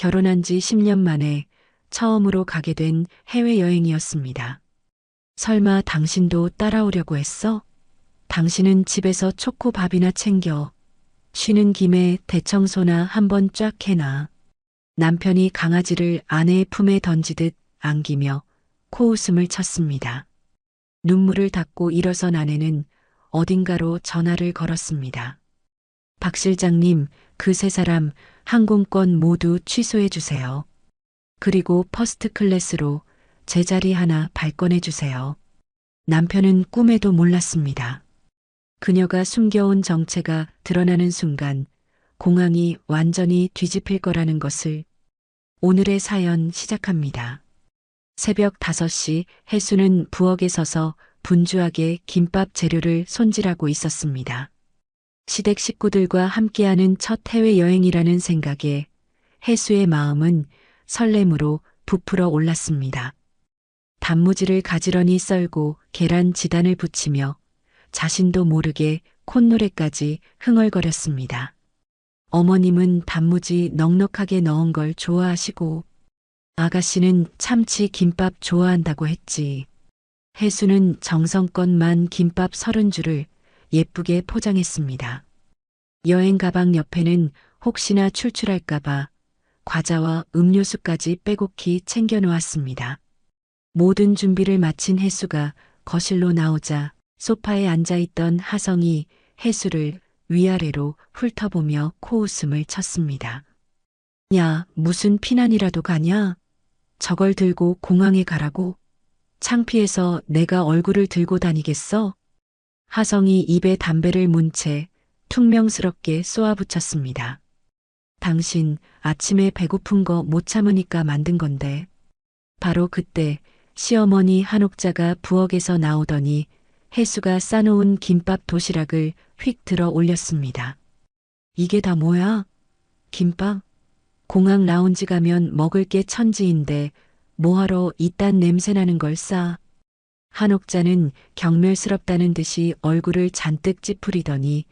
결혼한 지 10년 만에 처음으로 가게 된 해외여행이었습니다. 설마 당신도 따라오려고 했어? 당신은 집에서 초코밥이나 챙겨. 쉬는 김에 대청소나 한번 쫙 해놔. 남편이 강아지를 아내의 품에 던지듯 안기며 코웃음을 쳤습니다. 눈물을 닦고 일어선 아내는 어딘가로 전화를 걸었습니다. 박 실장님, 그 세 사람 항공권 모두 취소해 주세요. 그리고 퍼스트 클래스로 제 자리 하나 발권해 주세요. 남편은 꿈에도 몰랐습니다. 그녀가 숨겨온 정체가 드러나는 순간 공항이 완전히 뒤집힐 거라는 것을. 오늘의 사연 시작합니다. 새벽 5시 혜수는 부엌에 서서 분주하게 김밥 재료를 손질하고 있었습니다. 시댁 식구들과 함께하는 첫 해외여행이라는 생각에 혜수의 마음은 설렘으로 부풀어 올랐습니다. 단무지를 가지런히 썰고 계란 지단을 붙이며 자신도 모르게 콧노래까지 흥얼거렸습니다. 어머님은 단무지 넉넉하게 넣은 걸 좋아하시고 아가씨는 참치 김밥 좋아한다고 했지. 혜수는 정성껏 만 김밥 30줄을 예쁘게 포장했습니다. 여행 가방 옆에는 혹시나 출출할까봐 과자와 음료수까지 빼곡히 챙겨 놓았습니다. 모든 준비를 마친 혜수가 거실로 나오자 소파에 앉아있던 하성이 혜수를 위아래로 훑어보며 코웃음을 쳤습니다. 야, 무슨 피난이라도 가냐? 저걸 들고 공항에 가라고? 창피해서 내가 얼굴을 들고 다니겠어? 하성이 입에 담배를 문 채 퉁명스럽게 쏘아붙였습니다. 당신 아침에 배고픈 거 못 참으니까 만든 건데. 바로 그때 시어머니 한옥자가 부엌에서 나오더니 혜수가 싸놓은 김밥 도시락을 휙 들어 올렸습니다. 이게 다 뭐야? 김밥? 공항 라운지 가면 먹을 게 천지인데 뭐하러 이딴 냄새나는 걸 싸? 한옥자는 경멸스럽다는 듯이 얼굴을 잔뜩 찌푸리더니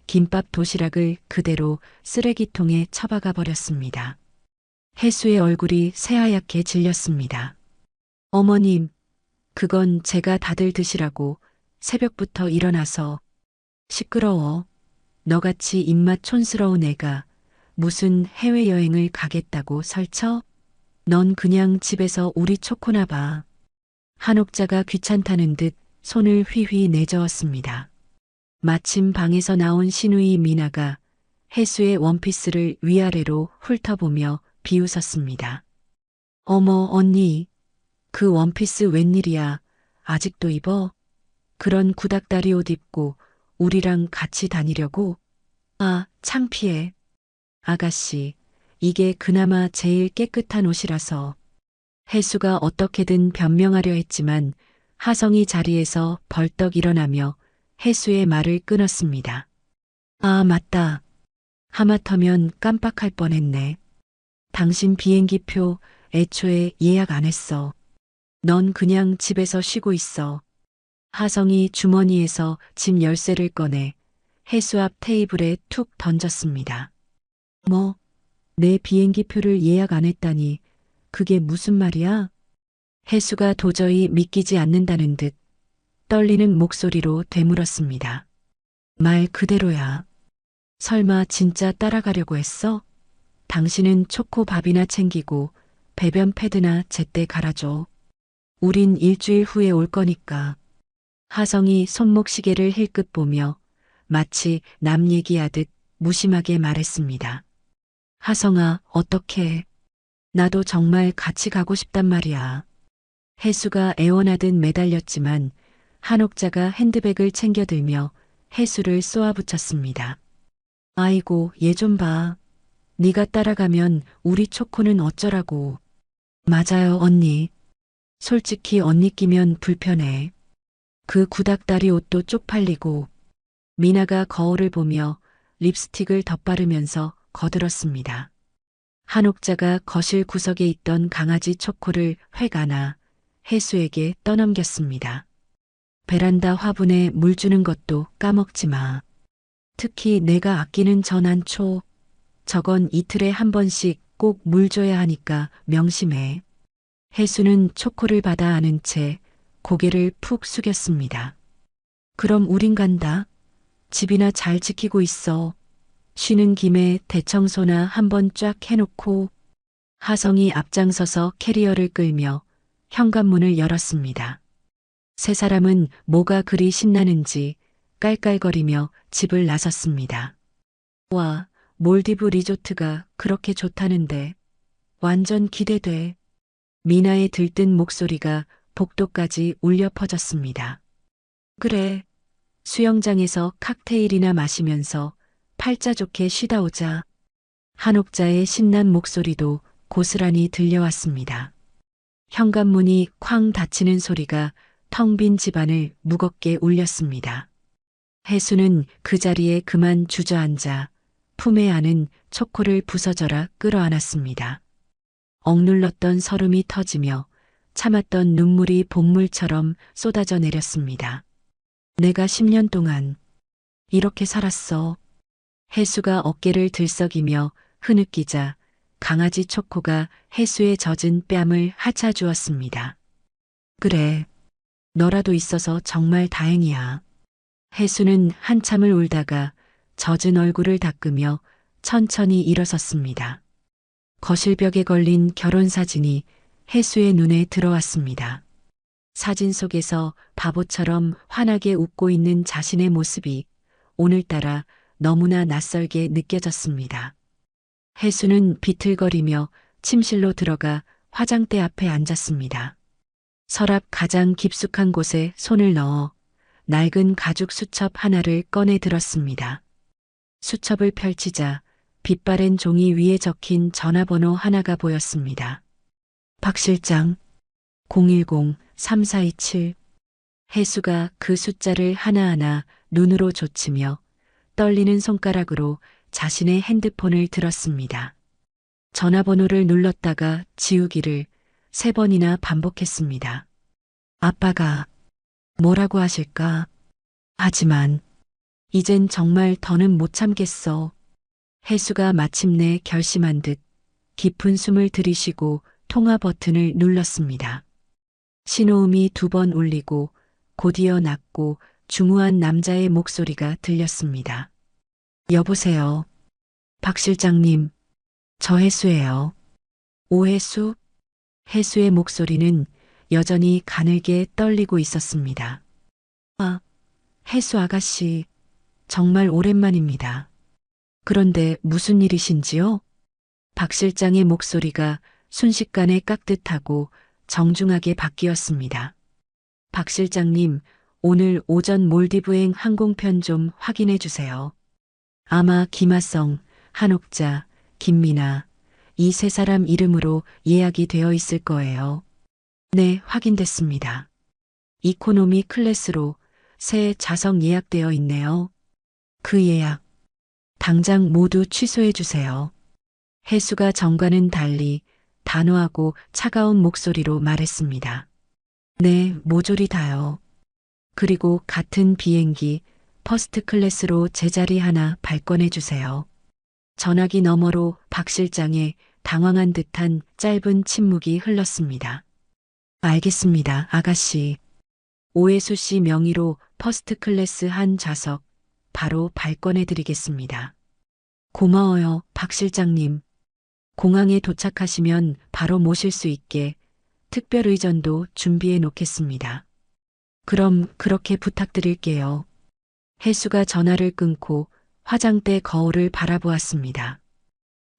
김밥 도시락을 그대로 쓰레기통에 처박아 버렸습니다. 혜수의 얼굴이 새하얗게 질렸습니다. 어머님, 그건 제가 다들 드시라고 새벽부터 일어나서. 시끄러워. 너같이 입맛 촌스러운 애가 무슨 해외여행을 가겠다고 설쳐? 넌 그냥 집에서 우리 초코나 봐. 한옥자가 귀찮다는 듯 손을 휘휘 내저었습니다. 마침 방에서 나온 시누이 미나가 혜수의 원피스를 위아래로 훑어보며 비웃었습니다. 어머, 언니. 그 원피스 웬일이야. 아직도 입어? 그런 구닥다리 옷 입고 우리랑 같이 다니려고? 아, 창피해. 아가씨, 이게 그나마 제일 깨끗한 옷이라서. 혜수가 어떻게든 변명하려 했지만 하성이 자리에서 벌떡 일어나며 혜수의 말을 끊었습니다. 아, 맞다. 하마터면 깜빡할 뻔했네. 당신 비행기표 애초에 예약 안 했어. 넌 그냥 집에서 쉬고 있어. 하성이 주머니에서 집 열쇠를 꺼내 혜수 앞 테이블에 툭 던졌습니다. 뭐, 내 비행기표를 예약 안 했다니 그게 무슨 말이야? 혜수가 도저히 믿기지 않는다는 듯 떨리는 목소리로 되물었습니다. 말 그대로야. 설마 진짜 따라가려고 했어? 당신은 초코밥이나 챙기고 배변 패드나 제때 갈아줘. 우린 일주일 후에 올 거니까. 하성이 손목시계를 힐끗 보며 마치 남 얘기하듯 무심하게 말했습니다. 하성아, 어떡해. 나도 정말 같이 가고 싶단 말이야. 혜수가 애원하듯 매달렸지만 한옥자가 핸드백을 챙겨들며 혜수를 쏘아붙였습니다. 아이고, 얘 좀 봐. 네가 따라가면 우리 초코는 어쩌라고. 맞아요, 언니. 솔직히 언니 끼면 불편해. 그 구닥다리 옷도 쪽팔리고. 미나가 거울을 보며 립스틱을 덧바르면서 거들었습니다. 한옥자가 거실 구석에 있던 강아지 초코를 획 안아 혜수에게 떠넘겼습니다. 베란다 화분에 물 주는 것도 까먹지 마. 특히 내가 아끼는 전안초. 저건 이틀에 한 번씩 꼭 물 줘야 하니까 명심해. 혜수는 초코를 받아 안은 채 고개를 푹 숙였습니다. 그럼 우린 간다. 집이나 잘 지키고 있어. 쉬는 김에 대청소나 한번 쫙 해놓고. 하성이 앞장서서 캐리어를 끌며 현관문을 열었습니다. 세 사람은 뭐가 그리 신나는지 깔깔거리며 집을 나섰습니다. 와, 몰디브 리조트가 그렇게 좋다는데 완전 기대돼. 미나의 들뜬 목소리가 복도까지 울려 퍼졌습니다. 그래, 수영장에서 칵테일이나 마시면서 팔자 좋게 쉬다 오자. 한옥자의 신난 목소리도 고스란히 들려왔습니다. 현관문이 쾅 닫히는 소리가 텅 빈 집안을 무겁게 울렸습니다. 혜수는 그 자리에 그만 주저앉아 품에 안은 초코를 부서져라 끌어안았습니다. 억눌렀던 설움이 터지며 참았던 눈물이 복물처럼 쏟아져 내렸습니다. 내가 10년 동안 이렇게 살았어. 혜수가 어깨를 들썩이며 흐느끼자 강아지 초코가 혜수의 젖은 뺨을 핥아 주었습니다. 그래, 너라도 있어서 정말 다행이야. 혜수는 한참을 울다가 젖은 얼굴을 닦으며 천천히 일어섰습니다. 거실벽에 걸린 결혼사진이 혜수의 눈에 들어왔습니다. 사진 속에서 바보처럼 환하게 웃고 있는 자신의 모습이 오늘따라 너무나 낯설게 느껴졌습니다. 혜수는 비틀거리며 침실로 들어가 화장대 앞에 앉았습니다. 서랍 가장 깊숙한 곳에 손을 넣어 낡은 가죽 수첩 하나를 꺼내 들었습니다. 수첩을 펼치자 빛바랜 종이 위에 적힌 전화번호 하나가 보였습니다. 박 실장 010-3427. 혜수가 그 숫자를 하나하나 눈으로 좇으며 떨리는 손가락으로 자신의 핸드폰을 들었습니다. 전화번호를 눌렀다가 지우기를 3번이나 반복했습니다. 아빠가 뭐라고 하실까? 하지만 이젠 정말 더는 못 참겠어. 혜수가 마침내 결심한 듯 깊은 숨을 들이쉬고 통화 버튼을 눌렀습니다. 신호음이 2번 울리고 곧이어 낮고 중후한 남자의 목소리가 들렸습니다. 여보세요. 박 실장님, 저 혜수예요. 오혜수? 혜수의 목소리는 여전히 가늘게 떨리고 있었습니다. 아, 혜수 아가씨, 정말 오랜만입니다. 그런데 무슨 일이신지요? 박 실장의 목소리가 순식간에 깍듯하고 정중하게 바뀌었습니다. 박 실장님, 오늘 오전 몰디브행 항공편 좀 확인해 주세요. 아마 김하성, 한옥자, 김미나, 이 세 사람 이름으로 예약이 되어 있을 거예요. 네, 확인됐습니다. 이코노미 클래스로 새 좌석 예약되어 있네요. 그 예약, 당장 모두 취소해 주세요. 혜수가 전과는 달리 단호하고 차가운 목소리로 말했습니다. 네, 모조리 다요. 그리고 같은 비행기 퍼스트 클래스로 제자리 하나 발권해 주세요. 전화기 너머로 박 실장의 당황한 듯한 짧은 침묵이 흘렀습니다. 알겠습니다, 아가씨. 오혜수 씨 명의로 퍼스트 클래스 한 좌석 바로 발권해 드리겠습니다. 고마워요, 박 실장님. 공항에 도착하시면 바로 모실 수 있게 특별 의전도 준비해 놓겠습니다. 그럼 그렇게 부탁드릴게요. 혜수가 전화를 끊고 화장대 거울을 바라보았습니다.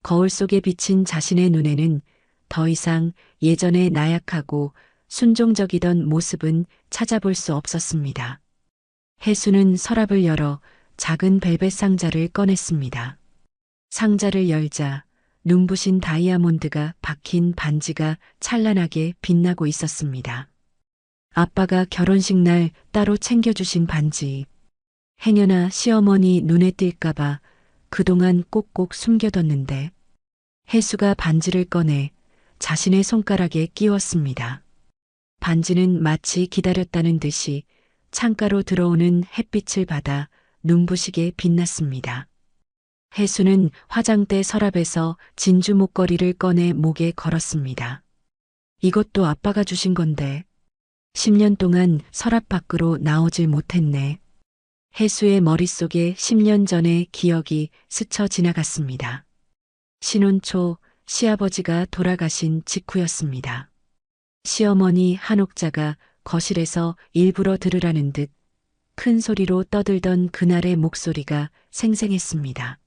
거울 속에 비친 자신의 눈에는 더 이상 예전의 나약하고 순종적이던 모습은 찾아볼 수 없었습니다. 혜수는 서랍을 열어 작은 벨벳 상자를 꺼냈습니다. 상자를 열자 눈부신 다이아몬드가 박힌 반지가 찬란하게 빛나고 있었습니다. 아빠가 결혼식 날 따로 챙겨주신 반지. 행여나 시어머니 눈에 띌까봐 그동안 꼭꼭 숨겨뒀는데 혜수가 반지를 꺼내 자신의 손가락에 끼웠습니다. 반지는 마치 기다렸다는 듯이 창가로 들어오는 햇빛을 받아 눈부시게 빛났습니다. 해수는 화장대 서랍에서 진주 목걸이를 꺼내 목에 걸었습니다. 이것도 아빠가 주신 건데 10년 동안 서랍 밖으로 나오질 못했네. 해수의 머릿속에 10년 전의 기억이 스쳐 지나갔습니다. 신혼 초 시아버지가 돌아가신 직후였습니다. 시어머니 한옥자가 거실에서 일부러 들으라는 듯 큰 소리로 떠들던 그날의 목소리가 생생했습니다.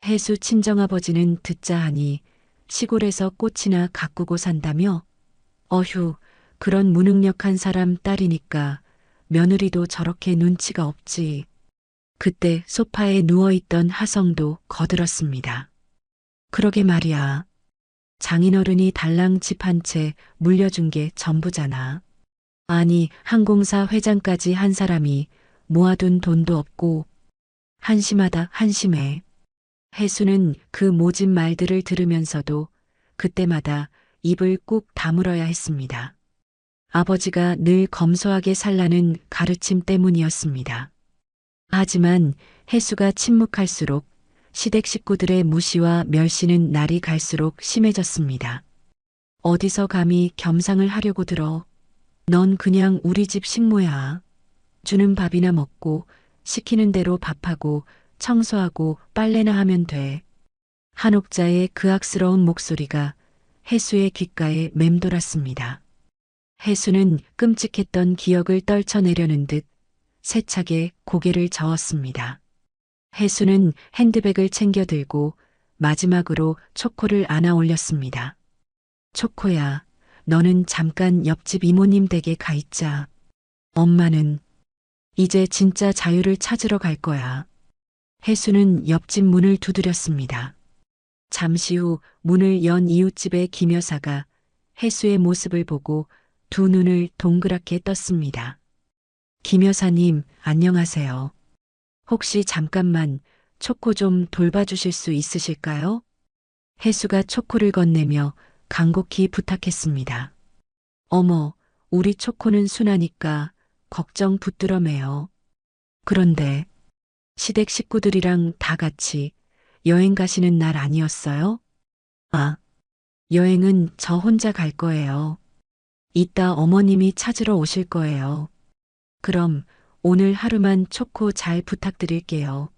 해수 친정아버지는 듣자 하니 시골에서 꽃이나 가꾸고 산다며? 어휴, 그런 무능력한 사람 딸이니까 며느리도 저렇게 눈치가 없지. 그때 소파에 누워있던 하성도 거들었습니다. 그러게 말이야. 장인어른이 달랑 집 한 채 물려준 게 전부잖아. 아니, 항공사 회장까지 한 사람이 모아둔 돈도 없고 한심하다 한심해. 해수는 그 모진 말들을 들으면서도 그때마다 입을 꾹 다물어야 했습니다. 아버지가 늘 검소하게 살라는 가르침 때문이었습니다. 하지만 해수가 침묵할수록 시댁 식구들의 무시와 멸시는 날이 갈수록 심해졌습니다. 어디서 감히 겸상을 하려고 들어. 넌 그냥 우리 집 식모야. 주는 밥이나 먹고 시키는 대로 밥하고 청소하고 빨래나 하면 돼. 한옥자의 그악스러운 목소리가 해수의 귓가에 맴돌았습니다. 해수는 끔찍했던 기억을 떨쳐내려는 듯 세차게 고개를 저었습니다. 해수는 핸드백을 챙겨 들고 마지막으로 초코를 안아 올렸습니다. 초코야, 너는 잠깐 옆집 이모님 댁에 가 있자. 엄마는 이제 진짜 자유를 찾으러 갈 거야. 해수는 옆집 문을 두드렸습니다. 잠시 후 문을 연 이웃집의 김 여사가 해수의 모습을 보고 두 눈을 동그랗게 떴습니다. 김 여사님, 안녕하세요. 혹시 잠깐만 초코 좀 돌봐주실 수 있으실까요? 해수가 초코를 건네며 간곡히 부탁했습니다. 어머, 우리 초코는 순하니까 걱정 붙들어 매요. 그런데 시댁 식구들이랑 다 같이 여행 가시는 날 아니었어요? 아, 여행은 저 혼자 갈 거예요. 이따 어머님이 찾으러 오실 거예요. 그럼 오늘 하루만 초코 잘 부탁드릴게요.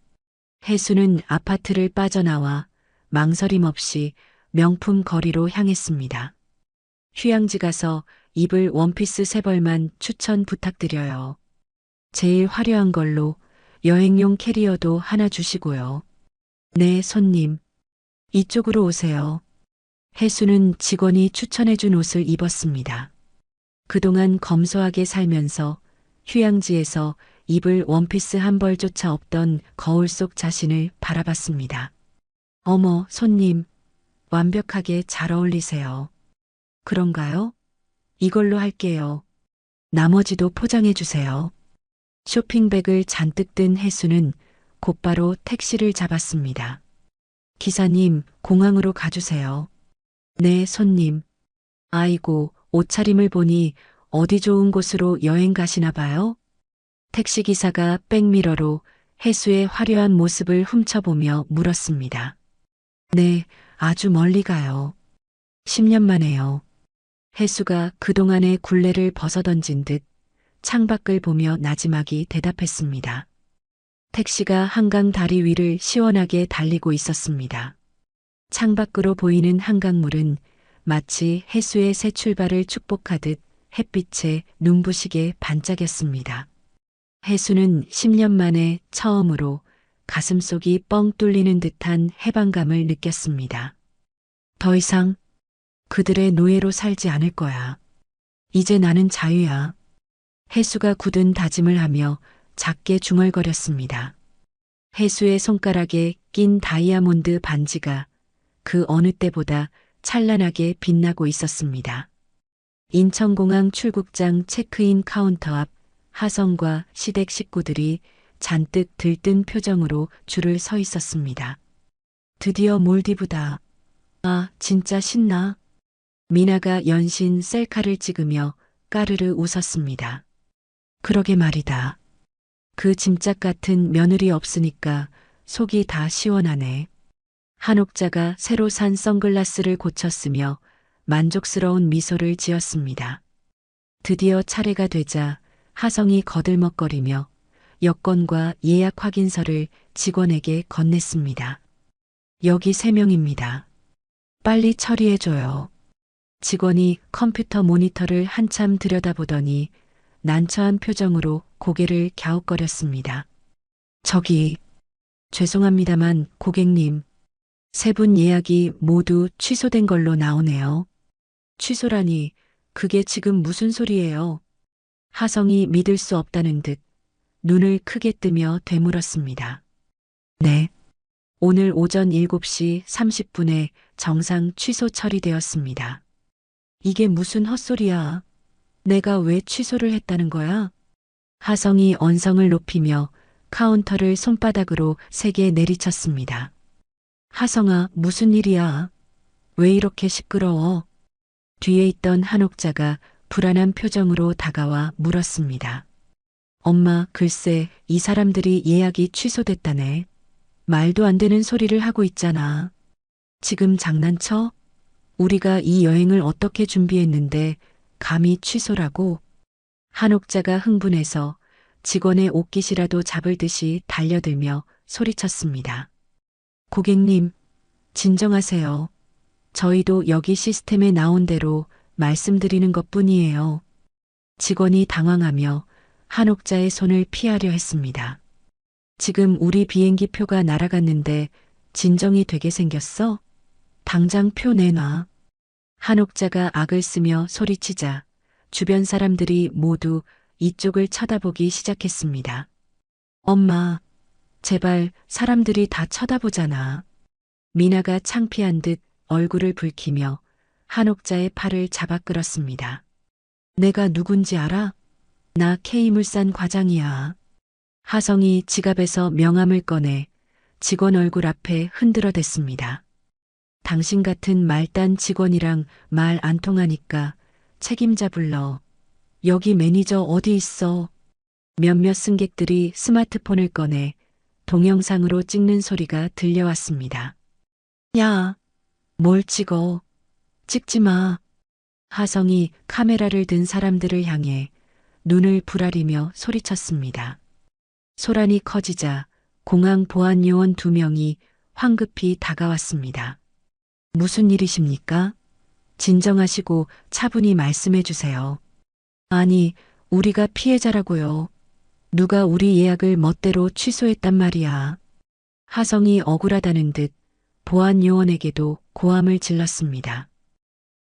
해수는 아파트를 빠져나와 망설임 없이 명품 거리로 향했습니다. 휴양지 가서 입을 원피스 3벌만 추천 부탁드려요. 제일 화려한 걸로 여행용 캐리어도 하나 주시고요. 네, 손님. 이쪽으로 오세요. 해수는 직원이 추천해준 옷을 입었습니다. 그동안 검소하게 살면서 휴양지에서 입을 원피스 한 벌조차 없던 거울 속 자신을 바라봤습니다. 어머, 손님. 완벽하게 잘 어울리세요. 그런가요? 이걸로 할게요. 나머지도 포장해 주세요. 쇼핑백을 잔뜩 든 해수는 곧바로 택시를 잡았습니다. 기사님, 공항으로 가주세요. 네, 손님. 아이고, 옷차림을 보니 어디 좋은 곳으로 여행 가시나 봐요? 택시기사가 백미러로 해수의 화려한 모습을 훔쳐보며 물었습니다. 네, 아주 멀리 가요. 10년 만에요. 해수가 그동안의 굴레를 벗어던진 듯 창밖을 보며 나지막이 대답했습니다. 택시가 한강 다리 위를 시원하게 달리고 있었습니다. 창밖으로 보이는 한강물은 마치 해수의 새 출발을 축복하듯 햇빛에 눈부시게 반짝였습니다. 해수는 10년 만에 처음으로 가슴속이 뻥 뚫리는 듯한 해방감을 느꼈습니다. 더 이상 그들의 노예로 살지 않을 거야. 이제 나는 자유야. 해수가 굳은 다짐을 하며 작게 중얼거렸습니다. 해수의 손가락에 낀 다이아몬드 반지가 그 어느 때보다 찬란하게 빛나고 있었습니다. 인천공항 출국장 체크인 카운터 앞 하성과 시댁 식구들이 잔뜩 들뜬 표정으로 줄을 서 있었습니다. 드디어 몰디브다. 아, 진짜 신나. 미나가 연신 셀카를 찍으며 까르르 웃었습니다. 그러게 말이다. 그 짐짝 같은 며느리 없으니까 속이 다 시원하네. 한옥자가 새로 산 선글라스를 고쳤으며 만족스러운 미소를 지었습니다. 드디어 차례가 되자 하성이 거들먹거리며 여권과 예약 확인서를 직원에게 건넸습니다. 여기 3명입니다. 빨리 처리해줘요. 직원이 컴퓨터 모니터를 한참 들여다보더니 난처한 표정으로 고개를 갸웃거렸습니다. 저기, 죄송합니다만 고객님, 3분 예약이 모두 취소된 걸로 나오네요. 취소라니, 그게 지금 무슨 소리예요? 하성이 믿을 수 없다는 듯 눈을 크게 뜨며 되물었습니다. 네. 오늘 오전 7시 30분에 정상 취소 처리되었습니다. 이게 무슨 헛소리야? 내가 왜 취소를 했다는 거야? 하성이 언성을 높이며 카운터를 손바닥으로 세게 내리쳤습니다. 하성아, 무슨 일이야? 왜 이렇게 시끄러워? 뒤에 있던 한옥자가 불안한 표정으로 다가와 물었습니다. 엄마, 글쎄, 이 사람들이 예약이 취소됐다네. 말도 안 되는 소리를 하고 있잖아. 지금 장난쳐? 우리가 이 여행을 어떻게 준비했는데 감히 취소라고? 한옥자가 흥분해서 직원의 옷깃이라도 잡을 듯이 달려들며 소리쳤습니다. 고객님, 진정하세요. 저희도 여기 시스템에 나온 대로 말씀드리는 것뿐이에요. 직원이 당황하며 한옥자의 손을 피하려 했습니다. 지금 우리 비행기 표가 날아갔는데 진정이 되게 생겼어? 당장 표 내놔. 한옥자가 악을 쓰며 소리치자 주변 사람들이 모두 이쪽을 쳐다보기 시작했습니다. 엄마, 제발 사람들이 다 쳐다보잖아. 미나가 창피한 듯 얼굴을 붉히며 한옥자의 팔을 잡아 끌었습니다. 내가 누군지 알아? 나 K물산 과장이야. 하성이 지갑에서 명함을 꺼내 직원 얼굴 앞에 흔들어 댔습니다. 당신 같은 말단 직원이랑 말 안 통하니까 책임자 불러. 여기 매니저 어디 있어? 몇몇 승객들이 스마트폰을 꺼내 동영상으로 찍는 소리가 들려왔습니다. 야, 뭘 찍어? 찍지 마. 하성이 카메라를 든 사람들을 향해 눈을 부라리며 소리쳤습니다. 소란이 커지자 공항 보안 요원 2명이 황급히 다가왔습니다. 무슨 일이십니까? 진정하시고 차분히 말씀해 주세요. 아니, 우리가 피해자라고요. 누가 우리 예약을 멋대로 취소했단 말이야. 하성이 억울하다는 듯 보안 요원에게도 고함을 질렀습니다.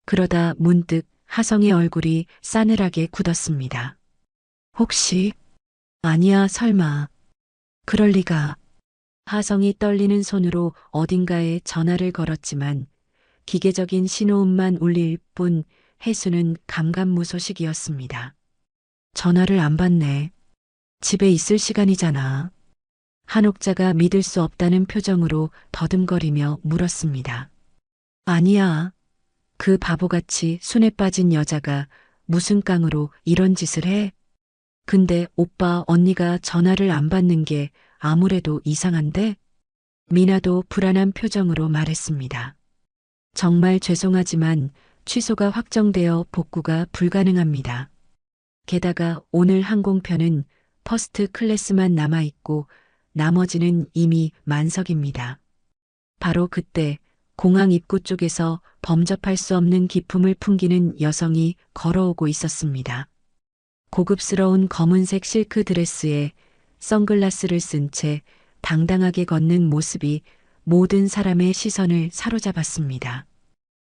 그러다 문득 하성의 얼굴이 싸늘하게 굳었습니다. 혹시? 아니야, 설마. 그럴 리가. 하성이 떨리는 손으로 어딘가에 전화를 걸었지만 기계적인 신호음만 울릴 뿐 해수는 감감무소식이었습니다. 전화를 안 받네. 집에 있을 시간이잖아. 한옥자가 믿을 수 없다는 표정으로 더듬거리며 물었습니다. 아니야. 그 바보같이 순에 빠진 여자가 무슨 깡으로 이런 짓을 해? 근데 오빠 언니가 전화를 안 받는 게 아무래도 이상한데? 미나도 불안한 표정으로 말했습니다. 정말 죄송하지만 취소가 확정되어 복구가 불가능합니다. 게다가 오늘 항공편은 퍼스트 클래스만 남아있고 나머지는 이미 만석입니다. 바로 그때 공항 입구 쪽에서 범접할 수 없는 기품을 풍기는 여성이 걸어오고 있었습니다. 고급스러운 검은색 실크 드레스에 선글라스를 쓴 채 당당하게 걷는 모습이 모든 사람의 시선을 사로잡았습니다.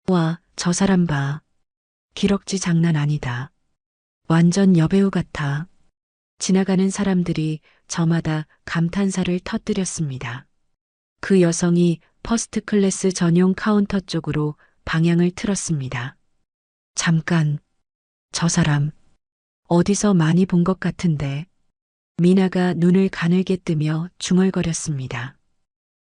와, 저 사람 봐. 기럭지 장난 아니다. 완전 여배우 같아. 지나가는 사람들이 저마다 감탄사를 터뜨렸습니다. 그 여성이 퍼스트 클래스 전용 카운터 쪽으로 방향을 틀었습니다. 잠깐, 저 사람 어디서 많이 본 것 같은데. 미나가 눈을 가늘게 뜨며 중얼거렸습니다.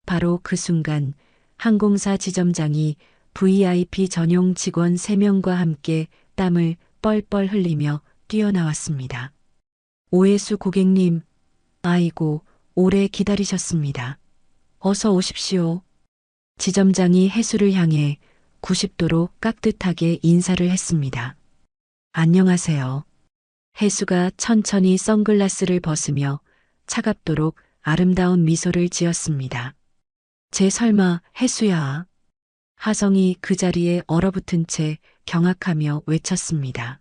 바로 그 순간 항공사 지점장이 VIP 전용 직원 3명과 함께 땀을 뻘뻘 흘리며 뛰어나왔습니다. 오해수 고객님, 아이고, 오래 기다리셨습니다. 어서 오십시오. 지점장이 해수를 향해 90도로 깍듯하게 인사를 했습니다. 안녕하세요. 해수가 천천히 선글라스를 벗으며 차갑도록 아름다운 미소를 지었습니다. 쟤 설마 해수야. 하성이 그 자리에 얼어붙은 채 경악하며 외쳤습니다.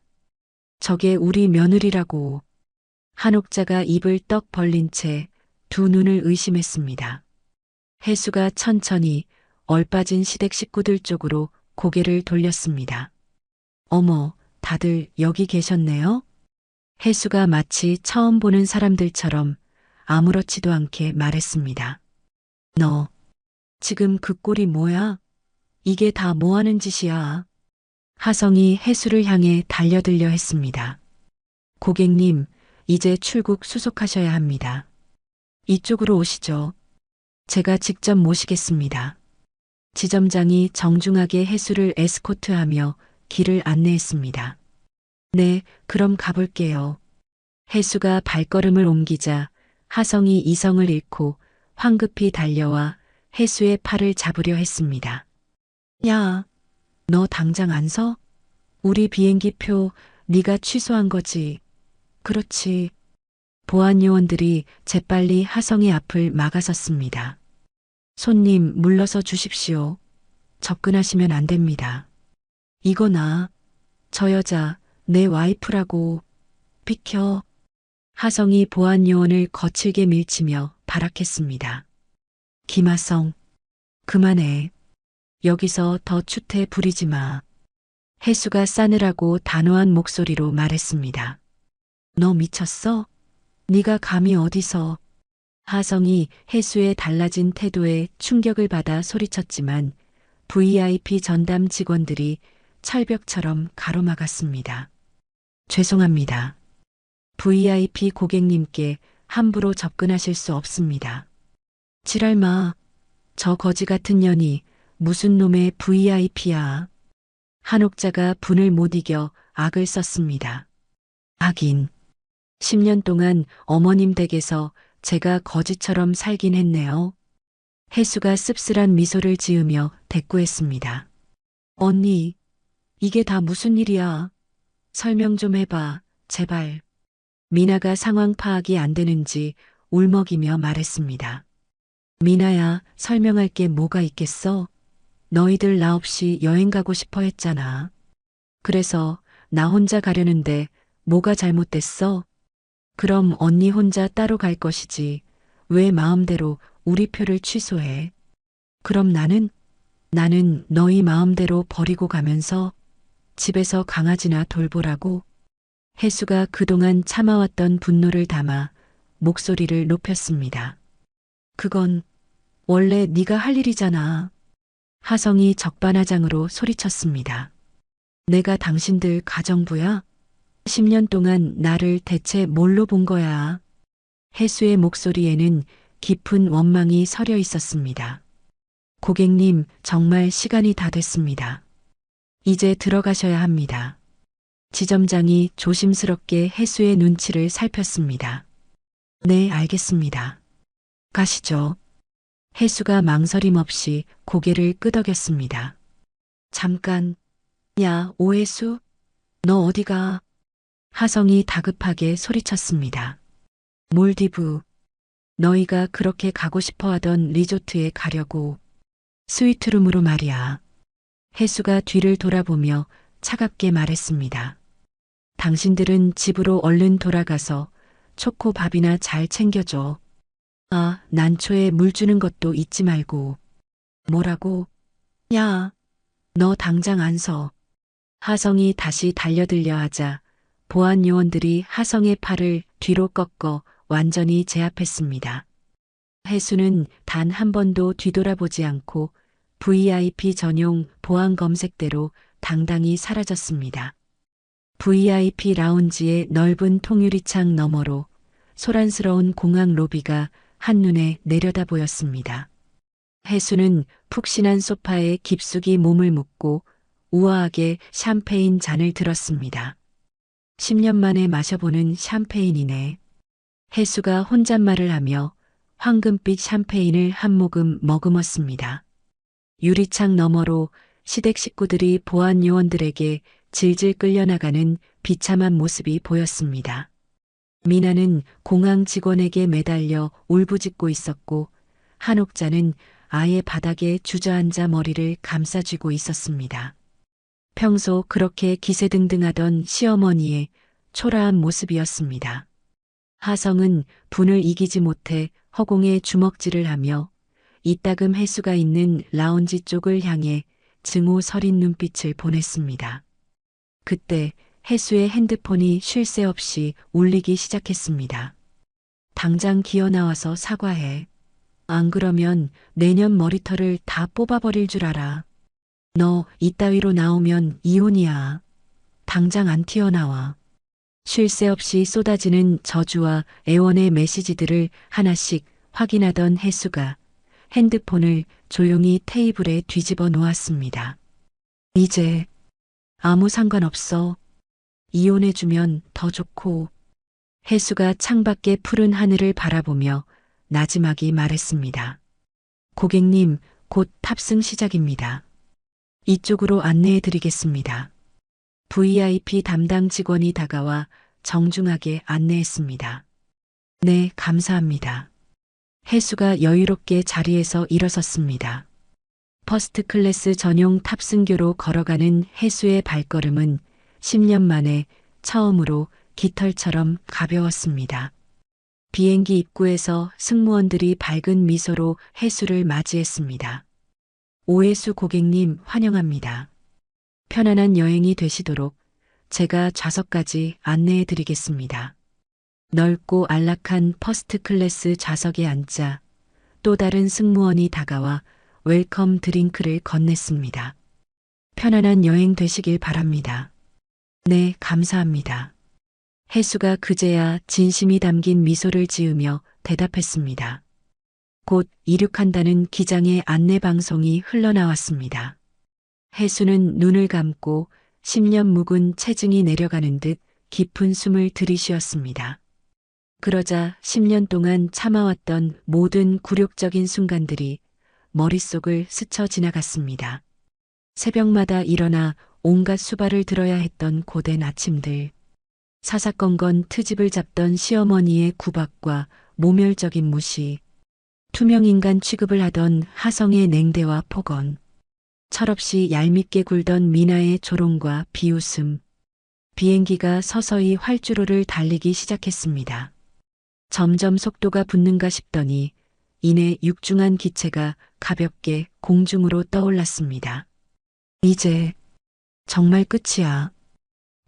저게 우리 며느리라고. 한옥자가 입을 떡 벌린 채 두 눈을 의심했습니다. 해수가 천천히 얼빠진 시댁 식구들 쪽으로 고개를 돌렸습니다. 어머, 다들 여기 계셨네요? 해수가 마치 처음 보는 사람들처럼 아무렇지도 않게 말했습니다. 너, 지금 그 꼴이 뭐야? 이게 다 뭐 하는 짓이야? 하성이 해수를 향해 달려들려 했습니다. 고객님, 이제 출국 수속하셔야 합니다. 이쪽으로 오시죠. 제가 직접 모시겠습니다. 지점장이 정중하게 해수를 에스코트하며 길을 안내했습니다. 네, 그럼 가볼게요. 해수가 발걸음을 옮기자 하성이 이성을 잃고 황급히 달려와 해수의 팔을 잡으려 했습니다. 야, 너 당장 안 서? 우리 비행기표 네가 취소한 거지. 그렇지. 보안 요원들이 재빨리 하성의 앞을 막아섰습니다. 손님 물러서 주십시오. 접근하시면 안 됩니다. 이거 저 여자 내 와이프라고. 비켜. 하성이 보안 요원을 거칠게 밀치며 발악했습니다. 김하성, 그만해. 여기서 더 추태 부리지 마. 해수가 싸늘하고 단호한 목소리로 말했습니다. 너 미쳤어? 네가 감히 어디서. 하성이 해수의 달라진 태도에 충격을 받아 소리쳤지만 VIP 전담 직원들이 철벽처럼 가로막았습니다. 죄송합니다. VIP 고객님께 함부로 접근하실 수 없습니다. 지랄마, 저 거지 같은 년이 무슨 놈의 VIP야. 한옥자가 분을 못 이겨 악을 썼습니다. 하긴, 10년 동안 어머님 댁에서 제가 거지처럼 살긴 했네요. 해수가 씁쓸한 미소를 지으며 대꾸했습니다. 언니, 이게 다 무슨 일이야? 설명 좀 해봐, 제발. 미나가 상황 파악이 안 되는지 울먹이며 말했습니다. 미나야, 설명할 게 뭐가 있겠어? 너희들 나 없이 여행 가고 싶어 했잖아. 그래서 나 혼자 가려는데 뭐가 잘못됐어? 그럼 언니 혼자 따로 갈 것이지. 왜 마음대로 우리 표를 취소해? 그럼 나는 너희 마음대로 버리고 가면서 집에서 강아지나 돌보라고. 해수가 그동안 참아왔던 분노를 담아 목소리를 높였습니다. 그건 원래 네가 할 일이잖아. 하성이 적반하장으로 소리쳤습니다. 내가 당신들 가정부야? 10년 동안 나를 대체 뭘로 본 거야? 해수의 목소리에는 깊은 원망이 서려 있었습니다. 고객님, 정말 시간이 다 됐습니다. 이제 들어가셔야 합니다. 지점장이 조심스럽게 해수의 눈치를 살폈습니다. 네, 알겠습니다. 가시죠. 해수가 망설임 없이 고개를 끄덕였습니다. 잠깐. 야, 오해수? 너 어디가? 하성이 다급하게 소리쳤습니다. 몰디브. 너희가 그렇게 가고 싶어 하던 리조트에 가려고. 스위트룸으로 말이야. 해수가 뒤를 돌아보며 차갑게 말했습니다. 당신들은 집으로 얼른 돌아가서 초코밥이나 잘 챙겨줘. 아, 난초에 물 주는 것도 잊지 말고. 뭐라고? 야, 너 당장 안 서. 하성이 다시 달려들려 하자 보안 요원들이 하성의 팔을 뒤로 꺾어 완전히 제압했습니다. 해수는 단 한 번도 뒤돌아보지 않고 VIP 전용 보안 검색대로 당당히 사라졌습니다. VIP 라운지의 넓은 통유리창 너머로 소란스러운 공항 로비가 한눈에 내려다 보였습니다. 해수는 푹신한 소파에 깊숙이 몸을 묻고 우아하게 샴페인 잔을 들었습니다. 10년 만에 마셔보는 샴페인이네. 해수가 혼잣말을 하며 황금빛 샴페인을 한 모금 머금었습니다. 유리창 너머로 시댁 식구들이 보안 요원들에게 질질 끌려나가는 비참한 모습이 보였습니다. 미나는 공항 직원에게 매달려 울부짖고 있었고 한옥자는 아예 바닥에 주저앉아 머리를 감싸쥐고 있었습니다. 평소 그렇게 기세등등하던 시어머니의 초라한 모습이었습니다. 하성은 분을 이기지 못해 허공에 주먹질을 하며 이따금 해수가 있는 라운지 쪽을 향해 증오 서린 눈빛을 보냈습니다. 그때 해수의 핸드폰이 쉴 새 없이 울리기 시작했습니다. 당장 기어 나와서 사과해. 안 그러면 내년 머리털을 다 뽑아버릴 줄 알아. 너 이따위로 나오면 이혼이야. 당장 안 튀어나와. 쉴 새 없이 쏟아지는 저주와 애원의 메시지들을 하나씩 확인하던 해수가 핸드폰을 조용히 테이블에 뒤집어 놓았습니다. 이제 아무 상관없어. 이혼해주면 더 좋고. 해수가 창밖의 푸른 하늘을 바라보며 나지막이 말했습니다. 고객님, 곧 탑승 시작입니다. 이쪽으로 안내해 드리겠습니다. VIP 담당 직원이 다가와 정중하게 안내했습니다. 네, 감사합니다. 해수가 여유롭게 자리에서 일어섰습니다. 퍼스트 클래스 전용 탑승교로 걸어가는 해수의 발걸음은 10년 만에 처음으로 깃털처럼 가벼웠습니다. 비행기 입구에서 승무원들이 밝은 미소로 해수를 맞이했습니다. 오해수 고객님 환영합니다. 편안한 여행이 되시도록 제가 좌석까지 안내해 드리겠습니다. 넓고 안락한 퍼스트 클래스 좌석에 앉자 또 다른 승무원이 다가와 웰컴 드링크를 건넸습니다. 편안한 여행 되시길 바랍니다. 네, 감사합니다. 해수가 그제야 진심이 담긴 미소를 지으며 대답했습니다. 곧 이륙한다는 기장의 안내 방송이 흘러나왔습니다. 해수는 눈을 감고 10년 묵은 체증이 내려가는 듯 깊은 숨을 들이쉬었습니다. 그러자 10년 동안 참아왔던 모든 굴욕적인 순간들이 머릿속을 스쳐 지나갔습니다. 새벽마다 일어나 온갖 수발을 들어야 했던 고된 아침들. 사사건건 트집을 잡던 시어머니의 구박과 모멸적인 무시. 투명인간 취급을 하던 하성의 냉대와 폭언. 철없이 얄밉게 굴던 미나의 조롱과 비웃음. 비행기가 서서히 활주로를 달리기 시작했습니다. 점점 속도가 붙는가 싶더니 이내 육중한 기체가 가볍게 공중으로 떠올랐습니다. 이제 정말 끝이야.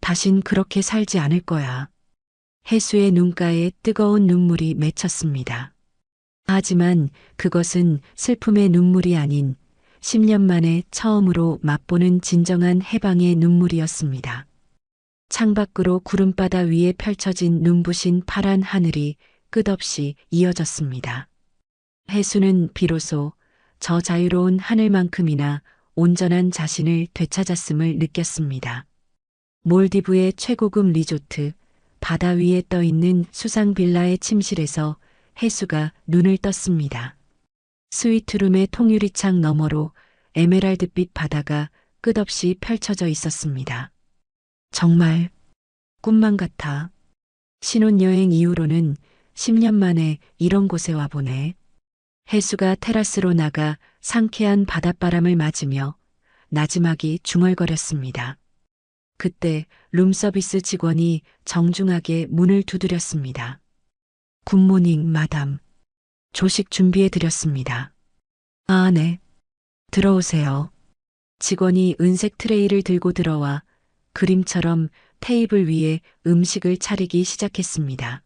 다신 그렇게 살지 않을 거야. 해수의 눈가에 뜨거운 눈물이 맺혔습니다. 하지만 그것은 슬픔의 눈물이 아닌 10년 만에 처음으로 맛보는 진정한 해방의 눈물이었습니다. 창밖으로 구름바다 위에 펼쳐진 눈부신 파란 하늘이 끝없이 이어졌습니다. 해수는 비로소 저 자유로운 하늘만큼이나 온전한 자신을 되찾았음을 느꼈습니다. 몰디브의 최고급 리조트, 바다 위에 떠있는 수상 빌라의 침실에서 해수가 눈을 떴습니다. 스위트룸의 통유리창 너머로 에메랄드빛 바다가 끝없이 펼쳐져 있었습니다. 정말 꿈만 같아. 신혼여행 이후로는 10년 만에 이런 곳에 와보네. 해수가 테라스로 나가 상쾌한 바닷바람을 맞으며 나지막이 중얼거렸습니다. 그때 룸서비스 직원이 정중하게 문을 두드렸습니다. 굿모닝 마담. 조식 준비해 드렸습니다. 아, 네. 들어오세요. 직원이 은색 트레이를 들고 들어와 그림처럼 테이블 위에 음식을 차리기 시작했습니다.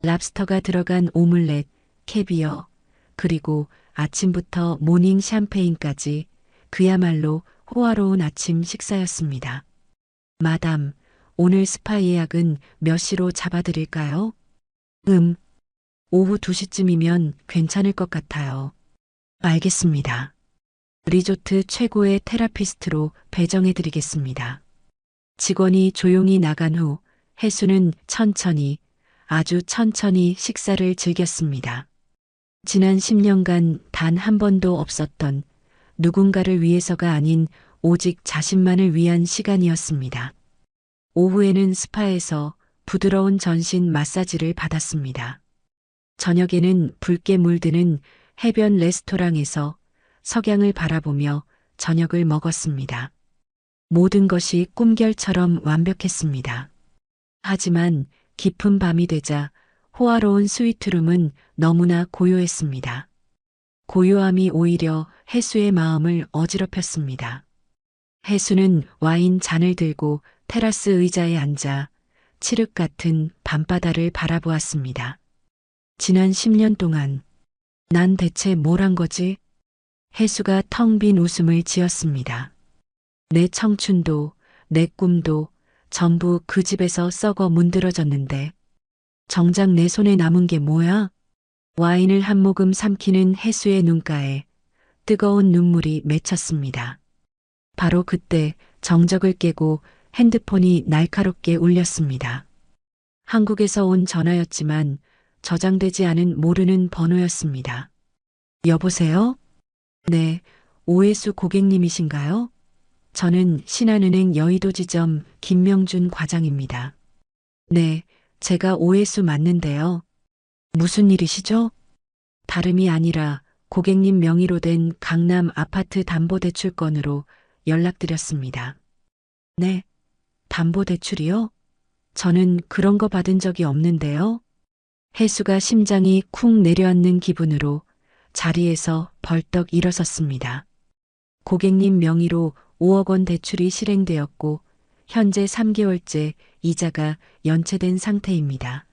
랍스터가 들어간 오믈렛, 캐비어, 그리고 아침부터 모닝 샴페인까지 그야말로 호화로운 아침 식사였습니다. 마담, 오늘 스파 예약은 몇 시로 잡아드릴까요? 오후 2시쯤이면 괜찮을 것 같아요. 알겠습니다. 리조트 최고의 테라피스트로 배정해드리겠습니다. 직원이 조용히 나간 후 해수는 천천히, 아주 천천히 식사를 즐겼습니다. 지난 10년간 단 한 번도 없었던 누군가를 위해서가 아닌 오직 자신만을 위한 시간이었습니다. 오후에는 스파에서 부드러운 전신 마사지를 받았습니다. 저녁에는 붉게 물드는 해변 레스토랑에서 석양을 바라보며 저녁을 먹었습니다. 모든 것이 꿈결처럼 완벽했습니다. 하지만 깊은 밤이 되자 호화로운 스위트룸은 너무나 고요했습니다. 고요함이 오히려 해수의 마음을 어지럽혔습니다. 해수는 와인 잔을 들고 테라스 의자에 앉아 칠흑 같은 밤바다를 바라보았습니다. 지난 10년 동안 난 대체 뭘 한 거지? 해수가 텅 빈 웃음을 지었습니다. 내 청춘도 내 꿈도 전부 그 집에서 썩어 문드러졌는데 정작 내 손에 남은 게 뭐야? 와인을 한 모금 삼키는 해수의 눈가에 뜨거운 눈물이 맺혔습니다. 바로 그때 정적을 깨고 핸드폰이 날카롭게 울렸습니다. 한국에서 온 전화였지만 저장되지 않은 모르는 번호였습니다. 여보세요? 네, 오해수 고객님이신가요? 저는 신한은행 여의도 지점 김명준 과장입니다. 네, 제가 오해수 맞는데요. 무슨 일이시죠? 다름이 아니라 고객님 명의로 된 강남 아파트 담보대출 건으로 연락드렸습니다. 네, 담보대출이요? 저는 그런 거 받은 적이 없는데요. 해수가 심장이 쿵 내려앉는 기분으로 자리에서 벌떡 일어섰습니다. 고객님 명의로 5억 원 대출이 실행되었고 현재 3개월째 이자가 연체된 상태입니다.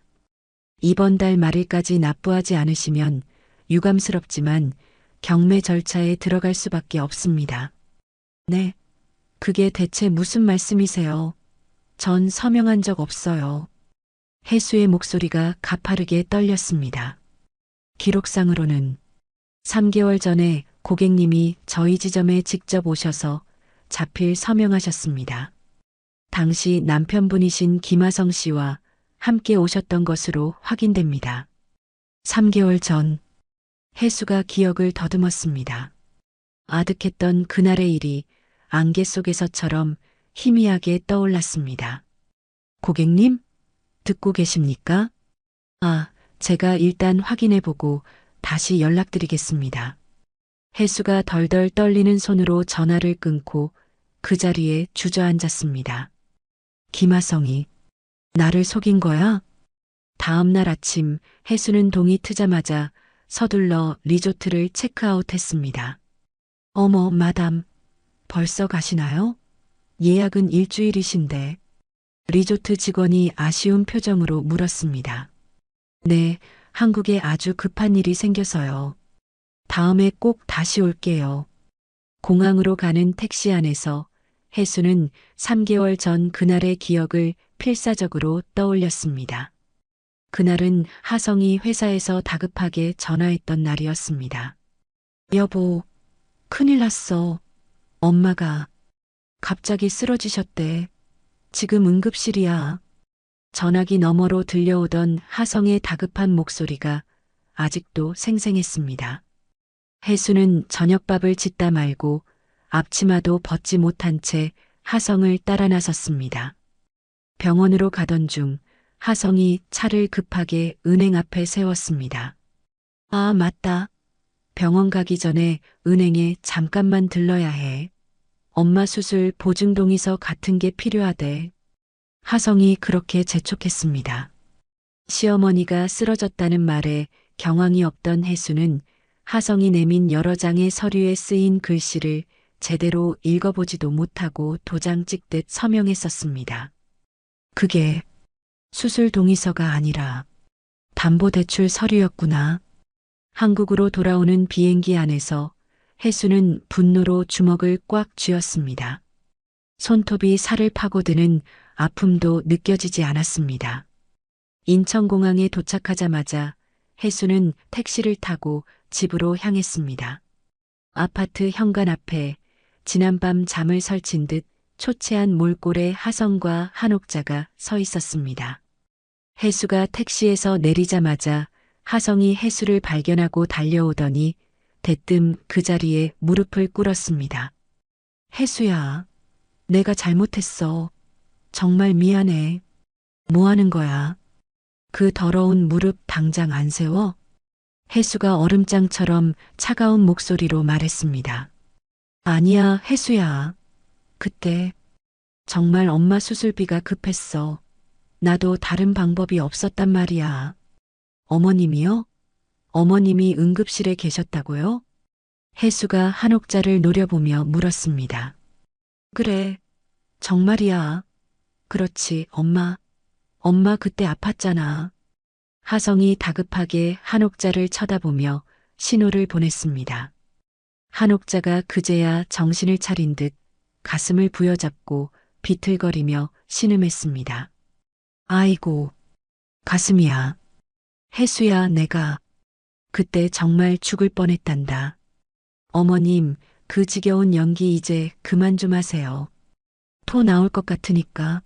이번 달 말일까지 납부하지 않으시면 유감스럽지만 경매 절차에 들어갈 수밖에 없습니다. 네, 그게 대체 무슨 말씀이세요? 전 서명한 적 없어요. 해수의 목소리가 가파르게 떨렸습니다. 기록상으로는 3개월 전에 고객님이 저희 지점에 직접 오셔서 자필 서명하셨습니다. 당시 남편분이신 김하성 씨와 함께 오셨던 것으로 확인됩니다. 3개월 전 해수가 기억을 더듬었습니다. 아득했던 그날의 일이 안개 속에서처럼 희미하게 떠올랐습니다. 고객님? 듣고 계십니까? 아, 제가 일단 확인해보고 다시 연락드리겠습니다. 해수가 덜덜 떨리는 손으로 전화를 끊고 그 자리에 주저앉았습니다. 김하성이 나를 속인 거야? 다음 날 아침 해수는 동이 트자마자 서둘러 리조트를 체크아웃했습니다. 어머, 마담, 벌써 가시나요? 예약은 일주일이신데. 리조트 직원이 아쉬운 표정으로 물었습니다. 네, 한국에 아주 급한 일이 생겨서요. 다음에 꼭 다시 올게요. 공항으로 가는 택시 안에서 해수는 3개월 전 그날의 기억을 필사적으로 떠올렸습니다. 그날은 하성이 회사에서 다급하게 전화했던 날이었습니다. 여보, 큰일 났어. 엄마가 갑자기 쓰러지셨대. 지금 응급실이야. 전화기 너머로 들려오던 하성의 다급한 목소리가 아직도 생생했습니다. 해수는 저녁밥을 짓다 말고 앞치마도 벗지 못한 채 하성을 따라 나섰습니다. 병원으로 가던 중 하성이 차를 급하게 은행 앞에 세웠습니다. 아, 맞다. 병원 가기 전에 은행에 잠깐만 들러야 해. 엄마 수술 보증 동의서 같은 게 필요하대. 하성이 그렇게 재촉했습니다. 시어머니가 쓰러졌다는 말에 경황이 없던 해수는 하성이 내민 여러 장의 서류에 쓰인 글씨를 제대로 읽어보지도 못하고 도장 찍듯 서명했었습니다. 그게 수술 동의서가 아니라 담보대출 서류였구나. 한국으로 돌아오는 비행기 안에서 해수는 분노로 주먹을 꽉 쥐었습니다. 손톱이 살을 파고드는 아픔도 느껴지지 않았습니다. 인천공항에 도착하자마자 해수는 택시를 타고 집으로 향했습니다. 아파트 현관 앞에 지난밤 잠을 설친 듯 초췌한 몰골의 하성과 한옥자가 서 있었습니다. 해수가 택시에서 내리자마자 하성이 혜수를 발견하고 달려오더니 대뜸 그 자리에 무릎을 꿇었습니다. 혜수야, 내가 잘못했어. 정말 미안해. 뭐 하는 거야? 그 더러운 무릎 당장 안 세워? 혜수가 얼음장처럼 차가운 목소리로 말했습니다. 아니야, 혜수야. 그때 정말 엄마 수술비가 급했어. 나도 다른 방법이 없었단 말이야. 어머님이요? 어머님이 응급실에 계셨다고요? 혜수가 한옥자를 노려보며 물었습니다. 그래, 정말이야. 그렇지, 엄마. 엄마 그때 아팠잖아. 하성이 다급하게 한옥자를 쳐다보며 신호를 보냈습니다. 한옥자가 그제야 정신을 차린 듯 가슴을 부여잡고 비틀거리며 신음했습니다. 아이고, 가슴이야. 혜수야, 내가 그때 정말 죽을 뻔했단다. 어머님, 그 지겨운 연기 이제 그만 좀 하세요. 토 나올 것 같으니까.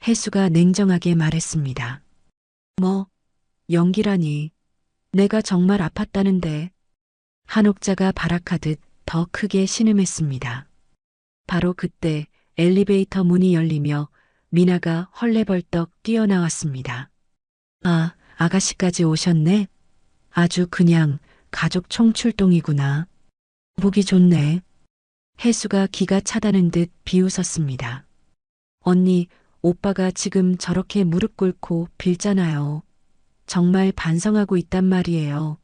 혜수가 냉정하게 말했습니다. 뭐, 연기라니. 내가 정말 아팠다는데. 한옥자가 발악하듯 더 크게 신음했습니다. 바로 그때 엘리베이터 문이 열리며 미나가 헐레벌떡 뛰어나왔습니다. 아, 아가씨까지 오셨네? 아주 그냥 가족 총출동이구나. 보기 좋네. 혜수가 기가 차다는 듯 비웃었습니다. 언니, 오빠가 지금 저렇게 무릎 꿇고 빌잖아요. 정말 반성하고 있단 말이에요.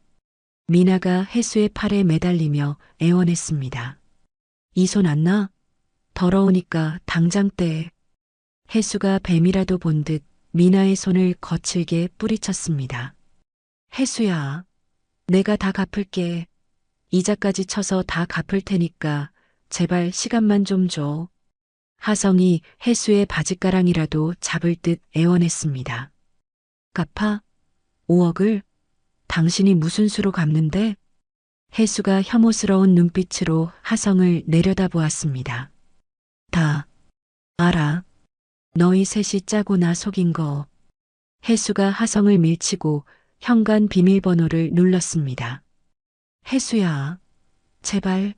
미나가 혜수의 팔에 매달리며 애원했습니다. 이 손 안 나? 더러우니까 당장 떼. 혜수가 뱀이라도 본 듯 미나의 손을 거칠게 뿌리쳤습니다. 혜수야, 내가 다 갚을게. 이자까지 쳐서 다 갚을 테니까 제발 시간만 좀 줘. 하성이 혜수의 바짓가랑이라도 잡을 듯 애원했습니다. 갚아? 5억을? 당신이 무슨 수로 갚는데? 혜수가 혐오스러운 눈빛으로 하성을 내려다보았습니다. 다 알아. 너희 셋이 짜고 나 속인 거. 혜수가 하성을 밀치고 현관 비밀번호를 눌렀습니다. 혜수야, 제발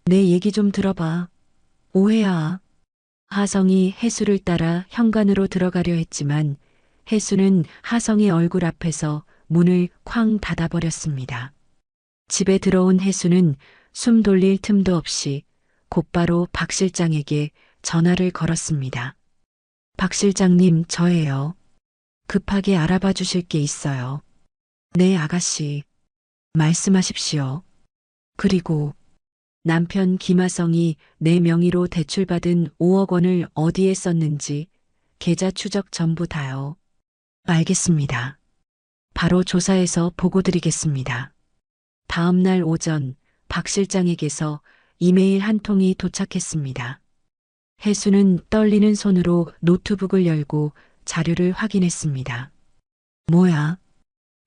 내 얘기 좀 들어봐. 오해야. 하성이 혜수를 따라 현관으로 들어가려 했지만 혜수는 하성의 얼굴 앞에서 문을 쾅 닫아버렸습니다. 집에 들어온 혜수는 숨 돌릴 틈도 없이 곧바로 박 실장에게 전화를 걸었습니다. 박 실장님, 저예요. 급하게 알아봐 주실 게 있어요. 네, 아가씨. 말씀하십시오. 그리고 남편 김하성이 내 명의로 대출받은 5억 원을 어디에 썼는지 계좌 추적 전부 다요. 알겠습니다. 바로 조사해서 보고 드리겠습니다. 다음 날 오전 박 실장에게서 이메일 한 통이 도착했습니다. 혜수는 떨리는 손으로 노트북을 열고 자료를 확인했습니다. 뭐야?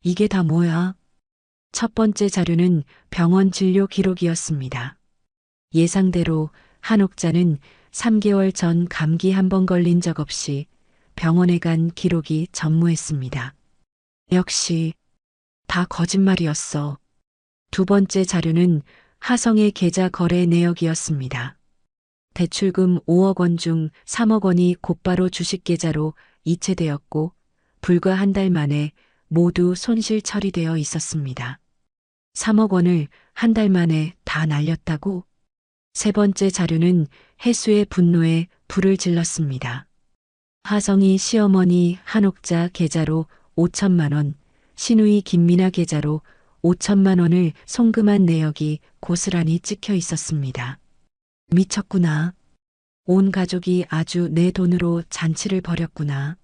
이게 다 뭐야? 첫 번째 자료는 병원 진료 기록이었습니다. 예상대로 한옥자는 3개월 전 감기 한 번 걸린 적 없이 병원에 간 기록이 전무했습니다. 역시 다 거짓말이었어. 두 번째 자료는 하성의 계좌 거래 내역이었습니다. 대출금 5억 원 중 3억 원이 곧바로 주식 계좌로 이체되었고 불과 한 달 만에 모두 손실 처리되어 있었습니다. 3억 원을 한 달 만에 다 날렸다고? 세 번째 자료는 혜수의 분노에 불을 질렀습니다. 하성이 시어머니 한옥자 계좌로 5천만 원, 시누이 김미나 계좌로 5천만 원을 송금한 내역이 고스란히 찍혀 있었습니다. 미쳤구나. 온 가족이 아주 내 돈으로 잔치를 벌였구나.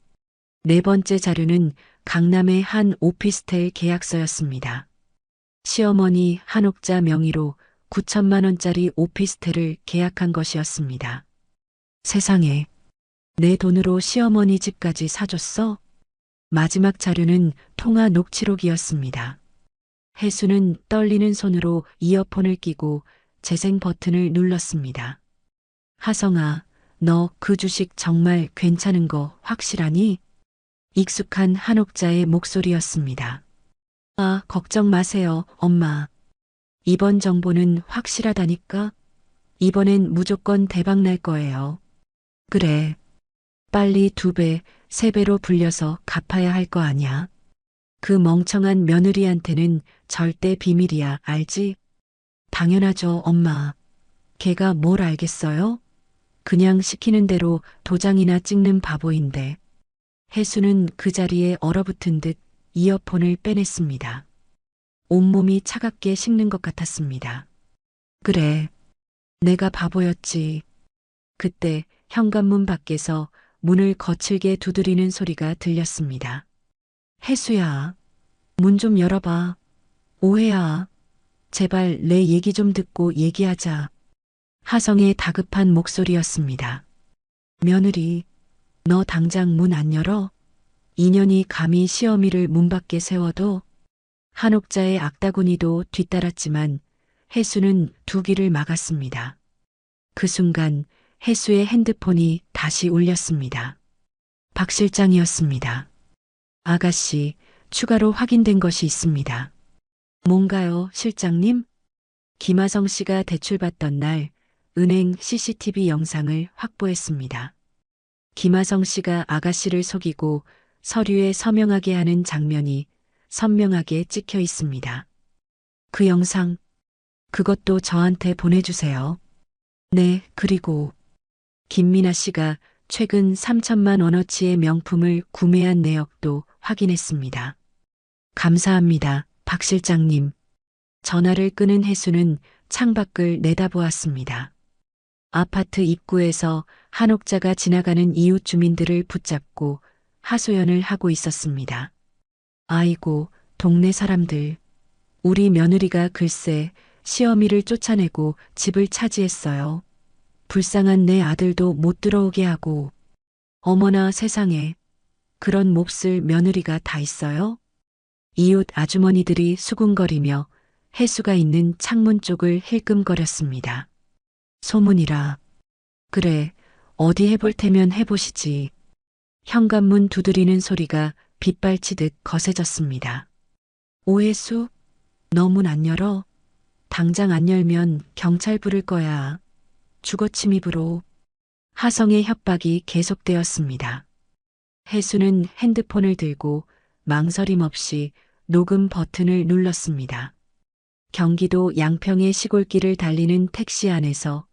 네 번째 자료는 강남의 한 오피스텔 계약서였습니다. 시어머니 한옥자 명의로 9천만 원짜리 오피스텔을 계약한 것이었습니다. 세상에, 내 돈으로 시어머니 집까지 사줬어? 마지막 자료는 통화 녹취록이었습니다. 혜수는 떨리는 손으로 이어폰을 끼고 재생 버튼을 눌렀습니다. 하성아, 너 그 주식 정말 괜찮은 거 확실하니? 익숙한 한옥자의 목소리였습니다. 아, 걱정 마세요, 엄마. 이번 정보는 확실하다니까? 이번엔 무조건 대박 날 거예요. 그래. 빨리 2배, 3배로 불려서 갚아야 할 거 아냐? 그 멍청한 며느리한테는 절대 비밀이야, 알지? 당연하죠, 엄마. 걔가 뭘 알겠어요? 그냥 시키는 대로 도장이나 찍는 바보인데. 혜수는 그 자리에 얼어붙은 듯 이어폰을 빼냈습니다. 온몸이 차갑게 식는 것 같았습니다. 그래, 내가 바보였지. 그때 현관문 밖에서 문을 거칠게 두드리는 소리가 들렸습니다. 혜수야, 문 좀 열어봐. 오해야. 제발 내 얘기 좀 듣고 얘기하자. 하성의 다급한 목소리였습니다. 며느리, 너 당장 문 안 열어? 인연이 감히 시어미를 문 밖에 세워도 한옥자의 악다구니도 뒤따랐지만 혜수는 두 귀를 막았습니다. 그 순간 혜수의 핸드폰이 다시 울렸습니다. 박 실장이었습니다. 아가씨, 추가로 확인된 것이 있습니다. 뭔가요, 실장님? 김하성 씨가 대출받던 날 은행 CCTV 영상을 확보했습니다. 김하성 씨가 아가씨를 속이고 서류에 서명하게 하는 장면이 선명하게 찍혀 있습니다. 그 영상, 그것도 저한테 보내주세요. 네, 그리고 김민아 씨가 최근 3천만 원어치의 명품을 구매한 내역도 확인했습니다. 감사합니다, 박 실장님. 전화를 끊은 혜수는 창밖을 내다보았습니다. 아파트 입구에서 한옥자가 지나가는 이웃 주민들을 붙잡고 하소연을 하고 있었습니다. 아이고, 동네 사람들. 우리 며느리가 글쎄 시어미를 쫓아내고 집을 차지했어요. 불쌍한 내 아들도 못 들어오게 하고. 어머나 세상에. 그런 몹쓸 며느리가 다 있어요? 이웃 아주머니들이 수군거리며 혜수가 있는 창문 쪽을 힐끔거렸습니다. 소문이라. 그래, 어디 해볼 테면 해보시지. 현관문 두드리는 소리가 빗발치듯 거세졌습니다. 오혜수, 너 문 안 열어? 당장 안 열면 경찰 부를 거야. 주거 침입으로. 하성의 협박이 계속되었습니다. 혜수는 핸드폰을 들고 망설임 없이 녹음 버튼을 눌렀습니다. 경기도 양평의 시골길을 달리는 택시 안에서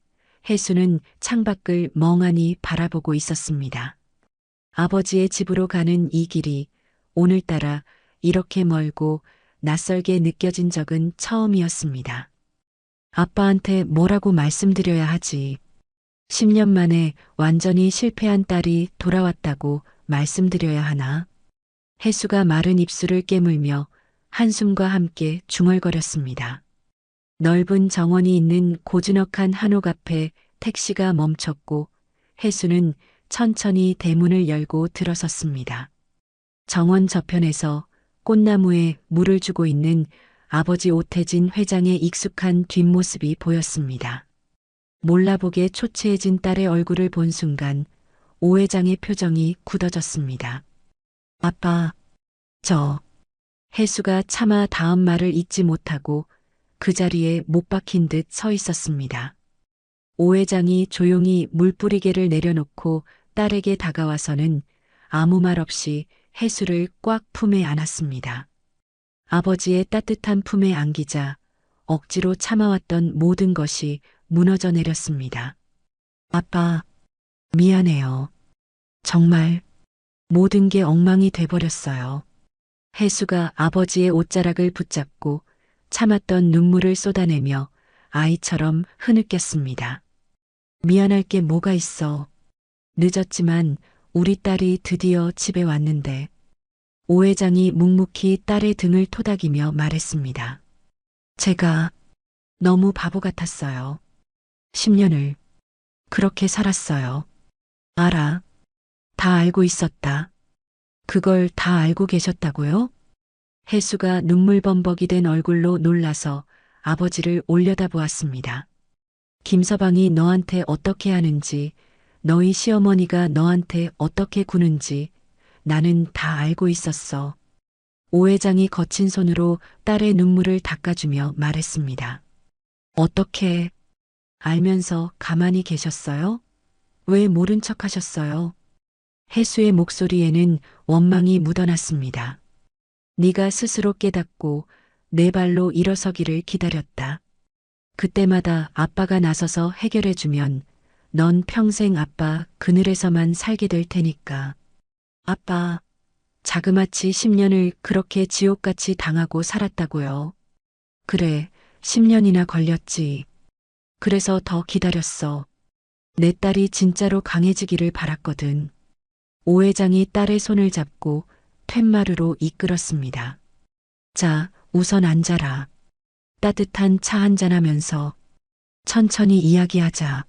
혜수는 창밖을 멍하니 바라보고 있었습니다. 아버지의 집으로 가는 이 길이 오늘따라 이렇게 멀고 낯설게 느껴진 적은 처음이었습니다. 아빠한테 뭐라고 말씀드려야 하지. 10년 만에 완전히 실패한 딸이 돌아왔다고 말씀드려야 하나. 혜수가 마른 입술을 깨물며 한숨과 함께 중얼거렸습니다. 넓은 정원이 있는 고즈넉한 한옥 앞에 택시가 멈췄고 혜수는 천천히 대문을 열고 들어섰습니다. 정원 저편에서 꽃나무에 물을 주고 있는 아버지 오태진 회장의 익숙한 뒷모습이 보였습니다. 몰라보게 초췌해진 딸의 얼굴을 본 순간 오 회장의 표정이 굳어졌습니다. 아빠, 혜수가 차마 다음 말을 잇지 못하고 그 자리에 못 박힌 듯 서 있었습니다. 오 회장이 조용히 물뿌리개를 내려놓고 딸에게 다가와서는 아무 말 없이 혜수를 꽉 품에 안았습니다. 아버지의 따뜻한 품에 안기자 억지로 참아왔던 모든 것이 무너져 내렸습니다. 아빠, 미안해요. 정말 모든 게 엉망이 돼버렸어요. 혜수가 아버지의 옷자락을 붙잡고 참았던 눈물을 쏟아내며 아이처럼 흐느꼈습니다. 미안할 게 뭐가 있어. 늦었지만 우리 딸이 드디어 집에 왔는데. 오 회장이 묵묵히 딸의 등을 토닥이며 말했습니다. 제가 너무 바보 같았어요. 10년을 그렇게 살았어요. 알아. 다 알고 있었다. 그걸 다 알고 계셨다고요? 혜수가 눈물범벅이 된 얼굴로 놀라서 아버지를 올려다보았습니다. 김서방이 너한테 어떻게 하는지, 너희 시어머니가 너한테 어떻게 구는지 나는 다 알고 있었어. 오 회장이 거친 손으로 딸의 눈물을 닦아주며 말했습니다. 어떻게 알면서 가만히 계셨어요? 왜 모른 척 하셨어요? 혜수의 목소리에는 원망이 묻어났습니다. 네가 스스로 깨닫고 내 발로 일어서기를 기다렸다. 그때마다 아빠가 나서서 해결해주면 넌 평생 아빠 그늘에서만 살게 될 테니까. 아빠, 자그마치 10년을 그렇게 지옥같이 당하고 살았다고요. 그래, 10년이나 걸렸지. 그래서 더 기다렸어. 내 딸이 진짜로 강해지기를 바랐거든. 오 회장이 딸의 손을 잡고 툇마루로 이끌었습니다. 자, 우선 앉아라. 따뜻한 차 한잔하면서 천천히 이야기하자.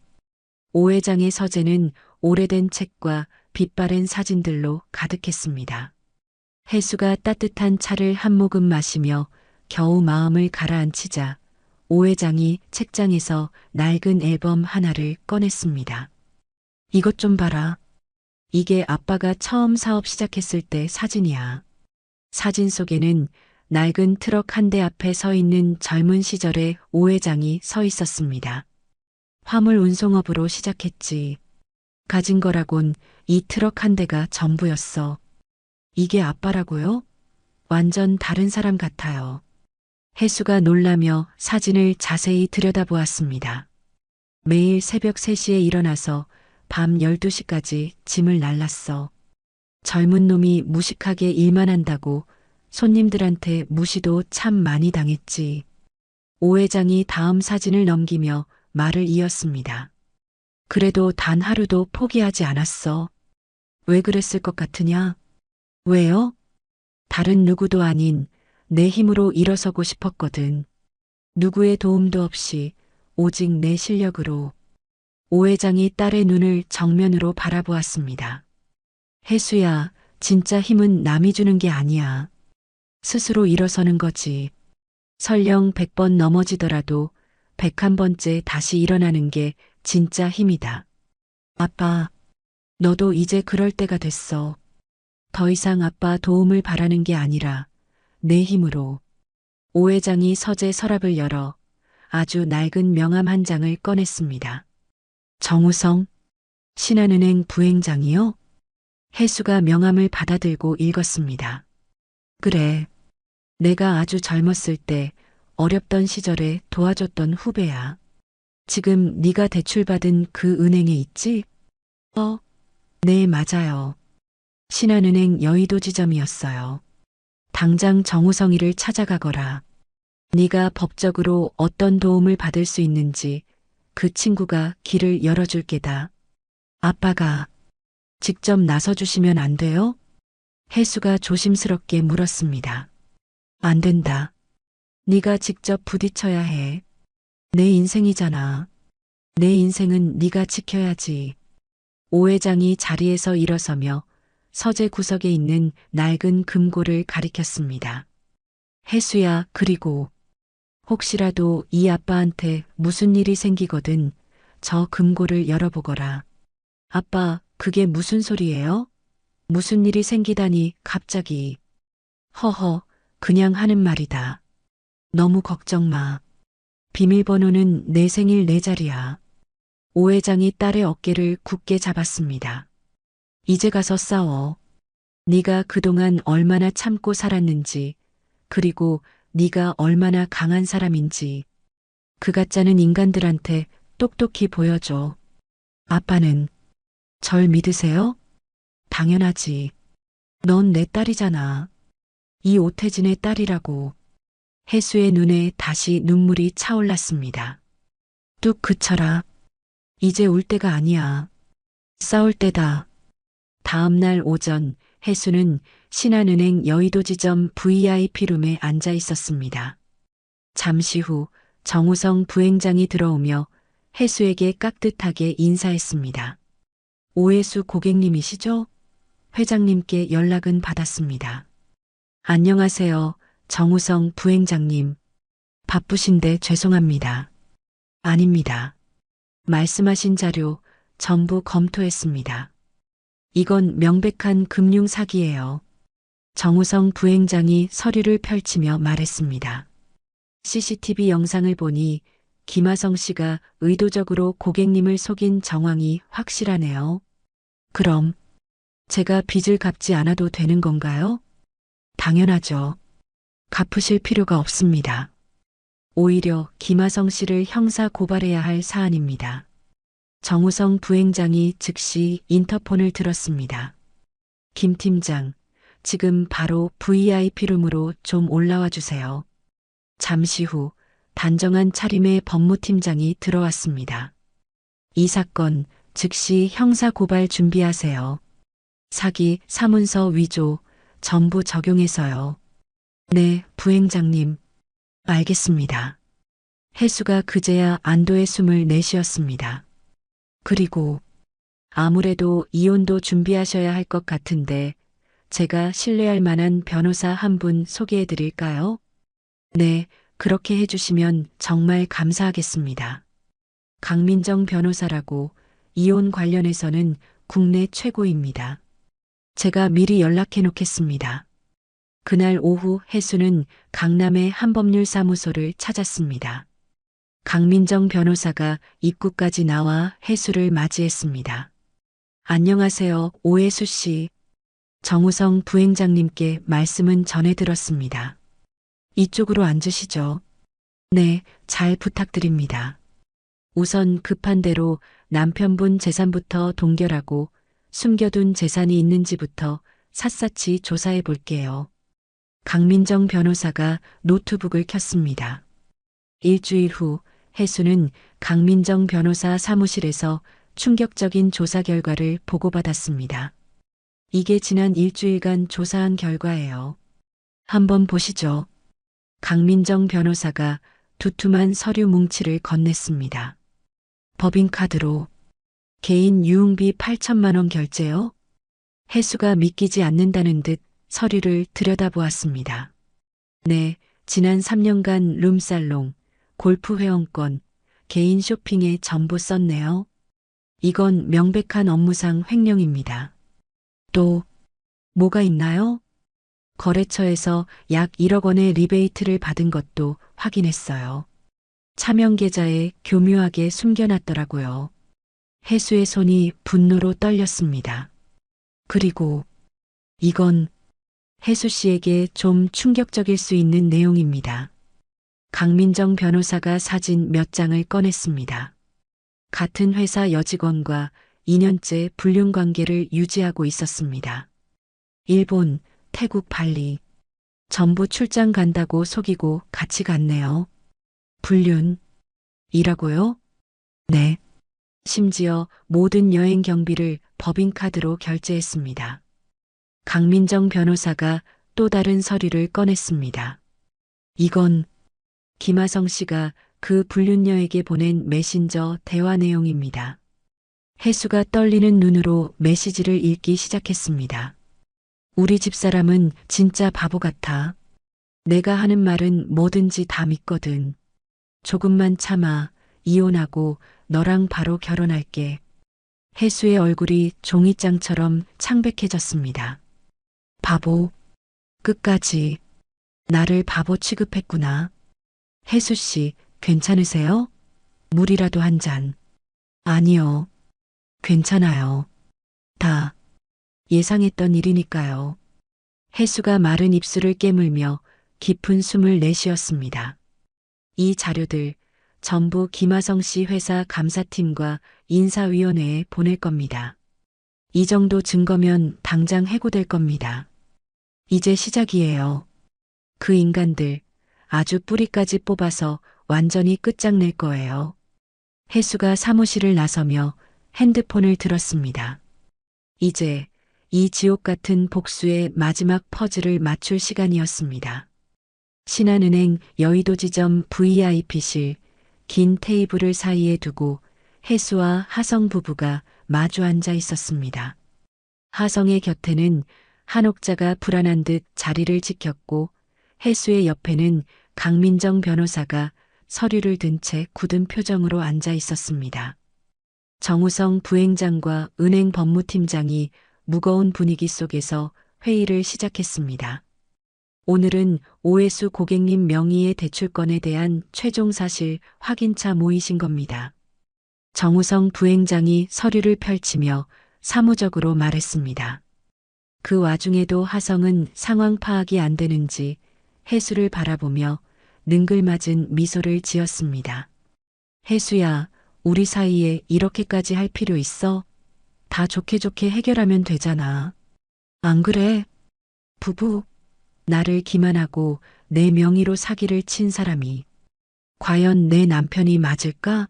오 회장의 서재는 오래된 책과 빛바랜 사진들로 가득했습니다. 혜수가 따뜻한 차를 한 모금 마시며 겨우 마음을 가라앉히자 오 회장이 책장에서 낡은 앨범 하나를 꺼냈습니다. 이것 좀 봐라. 이게 아빠가 처음 사업 시작했을 때 사진이야. 사진 속에는 낡은 트럭 한 대 앞에 서 있는 젊은 시절의 오 회장이 서 있었습니다. 화물 운송업으로 시작했지. 가진 거라곤 이 트럭 한 대가 전부였어. 이게 아빠라고요? 완전 다른 사람 같아요. 혜수가 놀라며 사진을 자세히 들여다보았습니다. 매일 새벽 3시에 일어나서 밤 12시까지 짐을 날랐어. 젊은 놈이 무식하게 일만 한다고 손님들한테 무시도 참 많이 당했지. 오 회장이 다음 사진을 넘기며 말을 이었습니다. 그래도 단 하루도 포기하지 않았어. 왜 그랬을 것 같으냐? 왜요? 다른 누구도 아닌 내 힘으로 일어서고 싶었거든. 누구의 도움도 없이 오직 내 실력으로. 오 회장이 딸의 눈을 정면으로 바라보았습니다. 혜수야, 진짜 힘은 남이 주는 게 아니야. 스스로 일어서는 거지. 설령 100번 넘어지더라도 101번째 다시 일어나는 게 진짜 힘이다. 아빠, 너도 이제 그럴 때가 됐어. 더 이상 아빠 도움을 바라는 게 아니라 내 힘으로. 오 회장이 서재 서랍을 열어 아주 낡은 명함 한 장을 꺼냈습니다. 정우성, 신한은행 부행장이요? 혜수가 명함을 받아들고 읽었습니다. 그래, 내가 아주 젊었을 때 어렵던 시절에 도와줬던 후배야. 지금 네가 대출받은 그 은행에 있지? 네, 맞아요. 신한은행 여의도 지점이었어요. 당장 정우성이를 찾아가거라. 네가 법적으로 어떤 도움을 받을 수 있는지 그 친구가 길을 열어줄 게다. 아빠가 직접 나서주시면 안 돼요? 혜수가 조심스럽게 물었습니다. 안 된다. 네가 직접 부딪혀야 해. 내 인생이잖아. 내 인생은 네가 지켜야지. 오 회장이 자리에서 일어서며 서재 구석에 있는 낡은 금고를 가리켰습니다. 혜수야, 그리고 혹시라도 이 아빠한테 무슨 일이 생기거든 저 금고를 열어보거라. 아빠, 그게 무슨 소리예요? 무슨 일이 생기다니 갑자기. 허허, 그냥 하는 말이다. 너무 걱정 마. 비밀번호는 내 생일 내 자리야. 오 회장이 딸의 어깨를 굳게 잡았습니다. 이제 가서 싸워. 네가 그동안 얼마나 참고 살았는지, 그리고 네가 얼마나 강한 사람인지. 그 가짜는 인간들한테 똑똑히 보여줘. 아빠는 절 믿으세요? 당연하지. 넌 내 딸이잖아. 이 오태진의 딸이라고. 혜수의 눈에 다시 눈물이 차올랐습니다. 뚝 그쳐라. 이제 울 때가 아니야. 싸울 때다. 다음 날 오전 혜수는 신한은행 여의도 지점 VIP룸에 앉아 있었습니다. 잠시 후 정우성 부행장이 들어오며 혜수에게 깍듯하게 인사했습니다. 오혜수 고객님이시죠? 회장님께 연락은 받았습니다. 안녕하세요, 정우성 부행장님. 바쁘신데 죄송합니다. 아닙니다. 말씀하신 자료 전부 검토했습니다. 이건 명백한 금융 사기예요. 정우성 부행장이 서류를 펼치며 말했습니다. CCTV 영상을 보니 김하성 씨가 의도적으로 고객님을 속인 정황이 확실하네요. 그럼 제가 빚을 갚지 않아도 되는 건가요? 당연하죠. 갚으실 필요가 없습니다. 오히려 김하성 씨를 형사 고발해야 할 사안입니다. 정우성 부행장이 즉시 인터폰을 들었습니다. 김 팀장, 지금 바로 VIP룸으로 좀 올라와 주세요. 잠시 후 단정한 차림의 법무팀장이 들어왔습니다. 이 사건 즉시 형사 고발 준비하세요. 사기, 사문서 위조 전부 적용해서요. 네, 부행장님. 알겠습니다. 혜수가 그제야 안도의 숨을 내쉬었습니다. 그리고 아무래도 이혼도 준비하셔야 할 것 같은데 제가 신뢰할 만한 변호사 한 분 소개해 드릴까요? 네, 그렇게 해주시면 정말 감사하겠습니다. 강민정 변호사라고 이혼 관련해서는 국내 최고입니다. 제가 미리 연락해 놓겠습니다. 그날 오후 혜수는 강남의 한법률사무소를 찾았습니다. 강민정 변호사가 입구까지 나와 혜수를 맞이했습니다. 안녕하세요, 오혜수 씨. 정우성 부행장님께 말씀은 전해 들었습니다. 이쪽으로 앉으시죠. 네, 잘 부탁드립니다. 우선 급한 대로 남편분 재산부터 동결하고 숨겨둔 재산이 있는지부터 샅샅이 조사해 볼게요. 강민정 변호사가 노트북을 켰습니다. 일주일 후 혜수는 강민정 변호사 사무실에서 충격적인 조사 결과를 보고받았습니다. 이게 지난 일주일간 조사한 결과예요. 한번 보시죠. 강민정 변호사가 두툼한 서류 뭉치를 건넸습니다. 법인카드로 개인 유흥비 8천만 원 결제요? 혜수가 믿기지 않는다는 듯 서류를 들여다보았습니다. 네, 지난 3년간 룸살롱, 골프 회원권, 개인 쇼핑에 전부 썼네요. 이건 명백한 업무상 횡령입니다. 또 뭐가 있나요? 거래처에서 약 1억 원의 리베이트를 받은 것도 확인했어요. 차명 계좌에 교묘하게 숨겨놨더라고요. 혜수의 손이 분노로 떨렸습니다. 그리고 이건 혜수 씨에게 좀 충격적일 수 있는 내용입니다. 강민정 변호사가 사진 몇 장을 꺼냈습니다. 같은 회사 여직원과 2년째 불륜 관계를 유지하고 있었습니다. 일본, 태국, 발리. 전부 출장 간다고 속이고 같이 갔네요. 불륜. 이라고요? 네. 심지어 모든 여행 경비를 법인카드로 결제했습니다. 강민정 변호사가 또 다른 서류를 꺼냈습니다. 이건 김하성 씨가 그 불륜녀에게 보낸 메신저 대화 내용입니다. 혜수가 떨리는 눈으로 메시지를 읽기 시작했습니다. 우리 집사람은 진짜 바보 같아. 내가 하는 말은 뭐든지 다 믿거든. 조금만 참아. 이혼하고 너랑 바로 결혼할게. 혜수의 얼굴이 종이장처럼 창백해졌습니다. 바보. 끝까지 나를 바보 취급했구나. 혜수 씨, 괜찮으세요? 물이라도 한 잔. 아니요. 괜찮아요. 다 예상했던 일이니까요. 혜수가 마른 입술을 깨물며 깊은 숨을 내쉬었습니다. 이 자료들 전부 김하성 씨 회사 감사팀과 인사위원회에 보낼 겁니다. 이 정도 증거면 당장 해고될 겁니다. 이제 시작이에요. 그 인간들 아주 뿌리까지 뽑아서 완전히 끝장낼 거예요. 혜수가 사무실을 나서며 핸드폰을 들었습니다. 이제 이 지옥 같은 복수의 마지막 퍼즐을 맞출 시간이었습니다. 신한은행 여의도지점 VIP실 긴 테이블을 사이에 두고 혜수와 하성 부부가 마주 앉아 있었습니다. 하성의 곁에는 한옥자가 불안한 듯 자리를 지켰고 혜수의 옆에는 강민정 변호사가 서류를 든 채 굳은 표정으로 앉아 있었습니다. 정우성 부행장과 은행 법무팀장이 무거운 분위기 속에서 회의를 시작했습니다. 오늘은 오해수 고객님 명의의 대출권에 대한 최종 사실 확인차 모이신 겁니다. 정우성 부행장이 서류를 펼치며 사무적으로 말했습니다. 그 와중에도 하성은 상황 파악이 안 되는지 혜수를 바라보며 능글맞은 미소를 지었습니다. 혜수야, 우리 사이에 이렇게까지 할 필요 있어? 다 좋게 좋게 해결하면 되잖아. 안 그래? 부부, 나를 기만하고 내 명의로 사기를 친 사람이 과연 내 남편이 맞을까?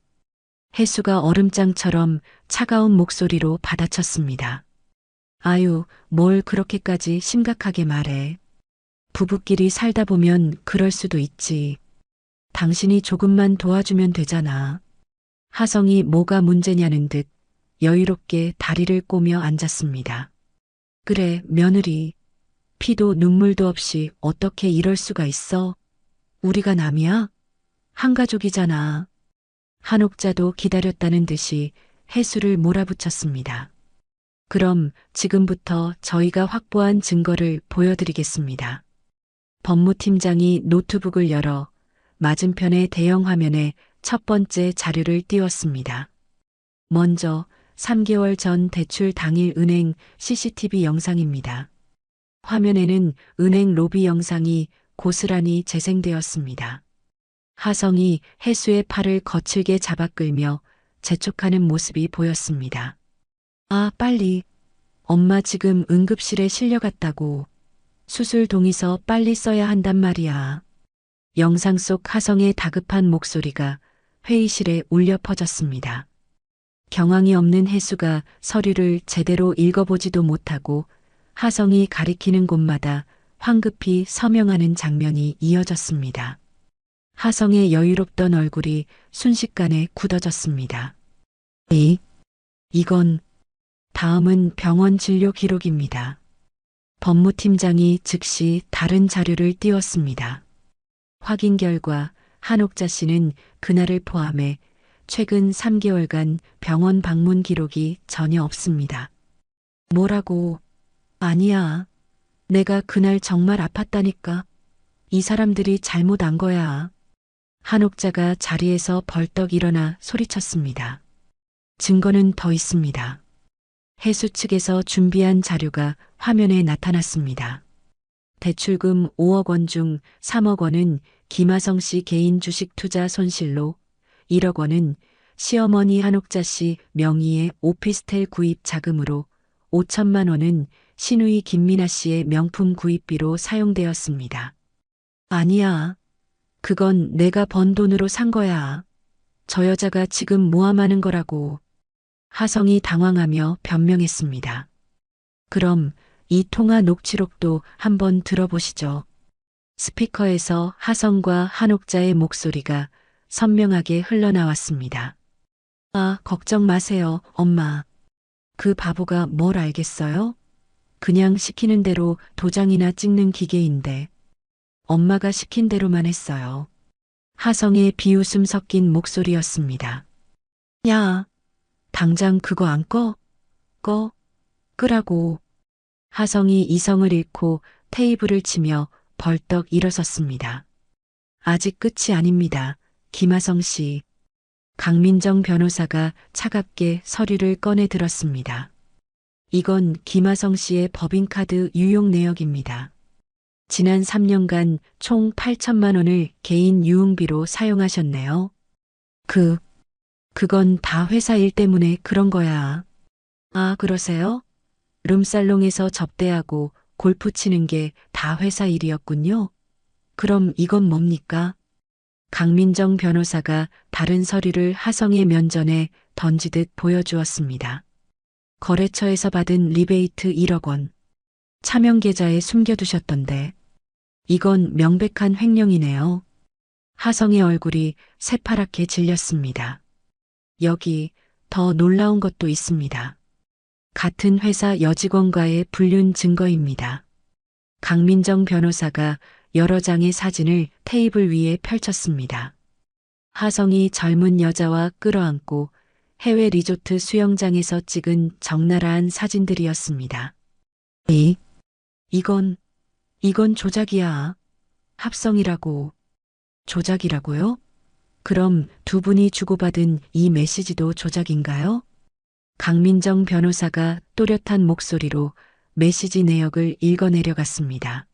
혜수가 얼음장처럼 차가운 목소리로 받아쳤습니다. 아유, 뭘 그렇게까지 심각하게 말해. 부부끼리 살다 보면 그럴 수도 있지. 당신이 조금만 도와주면 되잖아. 하성이 뭐가 문제냐는 듯 여유롭게 다리를 꼬며 앉았습니다. 그래, 며느리. 피도 눈물도 없이 어떻게 이럴 수가 있어? 우리가 남이야? 한 가족이잖아. 한옥자도 기다렸다는 듯이 혜수를 몰아붙였습니다. 그럼 지금부터 저희가 확보한 증거를 보여드리겠습니다. 법무팀장이 노트북을 열어 맞은편의 대형 화면에 첫 번째 자료를 띄웠습니다. 먼저 3개월 전 대출 당일 은행 CCTV 영상입니다. 화면에는 은행 로비 영상이 고스란히 재생되었습니다. 하성이 혜수의 팔을 거칠게 잡아 끌며 재촉하는 모습이 보였습니다. 아, 빨리. 엄마 지금 응급실에 실려갔다고. 수술 동의서 빨리 써야 한단 말이야. 영상 속 하성의 다급한 목소리가 회의실에 울려 퍼졌습니다. 경황이 없는 혜수가 서류를 제대로 읽어보지도 못하고 하성이 가리키는 곳마다 황급히 서명하는 장면이 이어졌습니다. 하성의 여유롭던 얼굴이 순식간에 굳어졌습니다. 이건 다음은 병원 진료 기록입니다. 법무팀장이 즉시 다른 자료를 띄웠습니다. 확인 결과 한옥자 씨는 그날을 포함해 최근 3개월간 병원 방문 기록이 전혀 없습니다. 뭐라고? 아니야. 내가 그날 정말 아팠다니까. 이 사람들이 잘못 안 거야. 한옥자가 자리에서 벌떡 일어나 소리쳤습니다. 증거는 더 있습니다. 혜수 측에서 준비한 자료가 화면에 나타났습니다. 대출금 5억 원 중 3억 원은 김하성 씨 개인 주식 투자 손실로 1억 원은 시어머니 한옥자 씨 명의의 오피스텔 구입 자금으로 5천만 원은 시누이 김민아 씨의 명품 구입비로 사용되었습니다. 아니야. 그건 내가 번 돈으로 산 거야. 저 여자가 지금 모함하는 거라고. 하성이 당황하며 변명했습니다. 그럼 이 통화 녹취록도 한번 들어보시죠. 스피커에서 하성과 한옥자의 목소리가 선명하게 흘러나왔습니다. 아, 걱정 마세요, 엄마. 그 바보가 뭘 알겠어요? 그냥 시키는 대로 도장이나 찍는 기계인데. 엄마가 시킨 대로만 했어요. 하성의 비웃음 섞인 목소리였습니다. 야, 당장 그거 안 꺼? 꺼? 끄라고. 하성이 이성을 잃고 테이블을 치며 벌떡 일어섰습니다. 아직 끝이 아닙니다. 김하성 씨. 강민정 변호사가 차갑게 서류를 꺼내 들었습니다. 이건 김하성 씨의 법인카드 유용 내역입니다. 지난 3년간 총 8천만 원을 개인 유흥비로 사용하셨네요. 그건 다 회사 일 때문에 그런 거야. 아, 그러세요? 룸살롱에서 접대하고 골프 치는 게 다 회사 일이었군요. 그럼 이건 뭡니까? 강민정 변호사가 다른 서류를 하성의 면전에 던지듯 보여주었습니다. 거래처에서 받은 리베이트 1억 원. 차명 계좌에 숨겨두셨던데. 이건 명백한 횡령이네요. 하성의 얼굴이 새파랗게 질렸습니다. 여기 더 놀라운 것도 있습니다. 같은 회사 여직원과의 불륜 증거입니다. 강민정 변호사가 여러 장의 사진을 테이블 위에 펼쳤습니다. 하성이 젊은 여자와 끌어안고 해외 리조트 수영장에서 찍은 적나라한 사진들이었습니다. 이건, 이건 조작이야. 합성이라고. 조작이라고요? 그럼 두 분이 주고받은 이 메시지도 조작인가요? 강민정 변호사가 또렷한 목소리로 메시지 내역을 읽어내려갔습니다.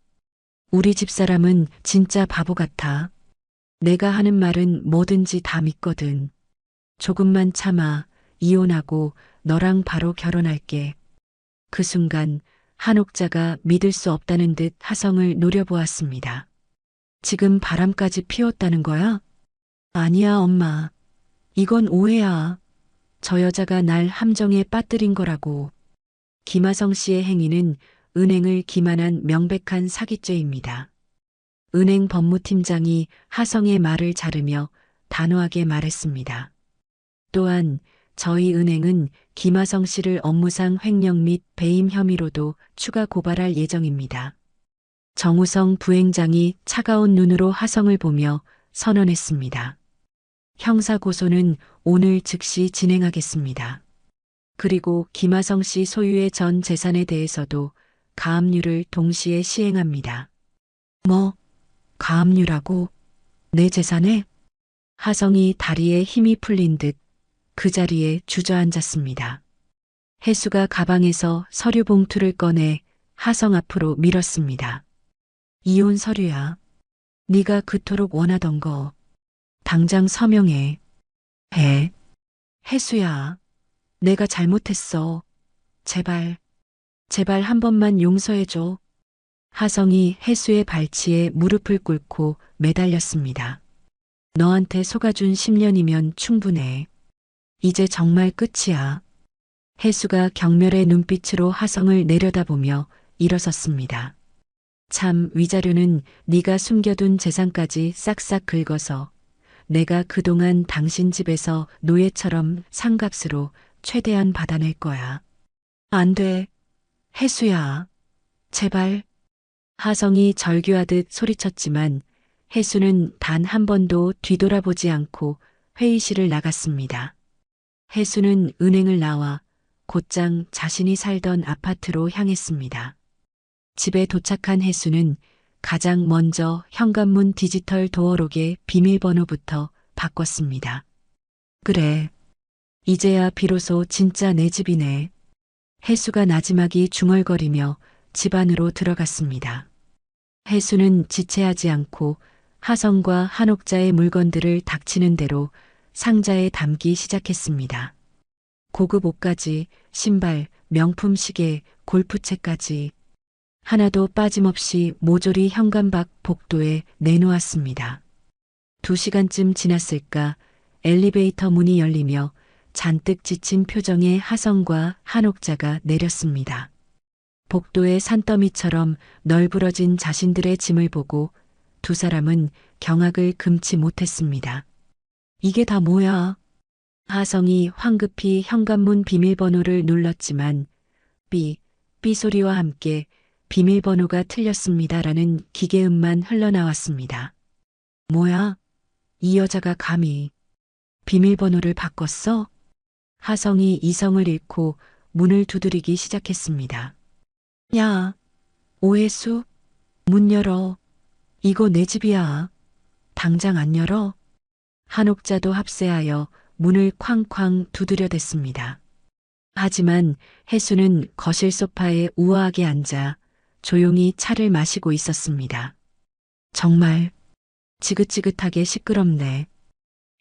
우리 집사람은 진짜 바보 같아. 내가 하는 말은 뭐든지 다 믿거든. 조금만 참아. 이혼하고 너랑 바로 결혼할게. 그 순간 한옥자가 믿을 수 없다는 듯 하성을 노려보았습니다. 지금 바람까지 피웠다는 거야? 아니야, 엄마. 이건 오해야. 저 여자가 날 함정에 빠뜨린 거라고. 김하성 씨의 행위는 은행을 기만한 명백한 사기죄입니다. 은행 법무팀장이 하성의 말을 자르며 단호하게 말했습니다. 또한 저희 은행은 김하성 씨를 업무상 횡령 및 배임 혐의로도 추가 고발할 예정입니다. 정우성 부행장이 차가운 눈으로 하성을 보며 선언했습니다. 형사고소는 오늘 즉시 진행하겠습니다. 그리고 김하성 씨 소유의 전 재산에 대해서도 가압류를 동시에 시행합니다. 뭐, 가압류라고? 내 재산에? 하성이 다리에 힘이 풀린 듯 그 자리에 주저앉았습니다. 혜수가 가방에서 서류 봉투를 꺼내 하성 앞으로 밀었습니다. 이혼 서류야. 네가 그토록 원하던 거. 당장 서명해. 해. 혜수야. 내가 잘못했어. 제발, 제발 한 번만 용서해줘. 하성이 혜수의 발치에 무릎을 꿇고 매달렸습니다. 너한테 속아준 10년이면 충분해. 이제 정말 끝이야. 혜수가 경멸의 눈빛으로 하성을 내려다보며 일어섰습니다. 참 위자료는 네가 숨겨둔 재산까지 싹싹 긁어서 내가 그동안 당신 집에서 노예처럼 상값으로 최대한 받아낼 거야. 안 돼. 혜수야. 제발. 하성이 절규하듯 소리쳤지만 혜수는 단 한 번도 뒤돌아보지 않고 회의실을 나갔습니다. 혜수는 은행을 나와 곧장 자신이 살던 아파트로 향했습니다. 집에 도착한 혜수는 가장 먼저 현관문 디지털 도어록의 비밀번호부터 바꿨습니다. 그래. 이제야 비로소 진짜 내 집이네. 혜수가 나지막이 중얼거리며 집 안으로 들어갔습니다. 혜수는 지체하지 않고 하성과 한옥자의 물건들을 닥치는 대로 상자에 담기 시작했습니다. 고급 옷까지, 신발, 명품 시계, 골프채까지 하나도 빠짐없이 모조리 현관 밖 복도에 내놓았습니다. 2시간쯤 지났을까 엘리베이터 문이 열리며 잔뜩 지친 표정의 하성과 한옥자가 내렸습니다. 복도의 산더미처럼 널브러진 자신들의 짐을 보고 두 사람은 경악을 금치 못했습니다. 이게 다 뭐야? 하성이 황급히 현관문 비밀번호를 눌렀지만 삐 소리와 함께 비밀번호가 틀렸습니다라는 기계음만 흘러나왔습니다. 뭐야? 이 여자가 감히 비밀번호를 바꿨어? 하성이 이성을 잃고 문을 두드리기 시작했습니다. 야, 오해수, 문 열어. 이거 내 집이야. 당장 안 열어? 한옥자도 합세하여 문을 쾅쾅 두드려댔습니다. 하지만 혜수는 거실 소파에 우아하게 앉아 조용히 차를 마시고 있었습니다. 정말 지긋지긋하게 시끄럽네.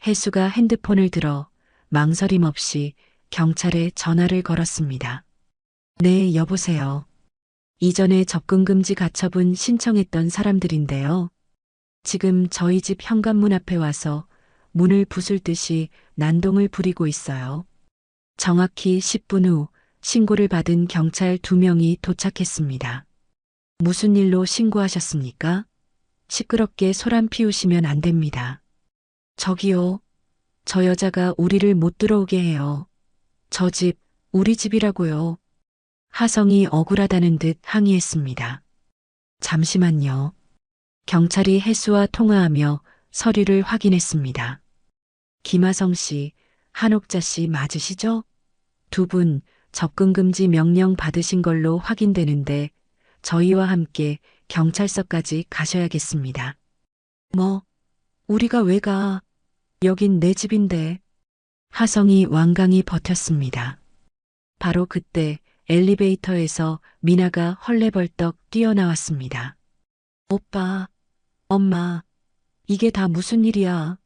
혜수가 핸드폰을 들어 망설임 없이 경찰에 전화를 걸었습니다. 네, 여보세요. 이전에 접근금지 가처분 신청했던 사람들인데요. 지금 저희 집 현관문 앞에 와서 문을 부술 듯이 난동을 부리고 있어요. 정확히 10분 후 신고를 받은 경찰 2명이 도착했습니다. 무슨 일로 신고하셨습니까? 시끄럽게 소란 피우시면 안 됩니다. 저기요. 저 여자가 우리를 못 들어오게 해요. 저 집, 우리 집이라고요. 하성이 억울하다는 듯 항의했습니다. 잠시만요. 경찰이 혜수와 통화하며 서류를 확인했습니다. 김하성 씨, 한옥자 씨 맞으시죠? 두 분 접근금지 명령 받으신 걸로 확인되는데 저희와 함께 경찰서까지 가셔야겠습니다. 뭐, 우리가 왜 가? 여긴 내 집인데. 하성이 완강히 버텼습니다. 바로 그때 엘리베이터에서 미나가 헐레벌떡 뛰어나왔습니다. 오빠, 엄마, 이게 다 무슨 일이야?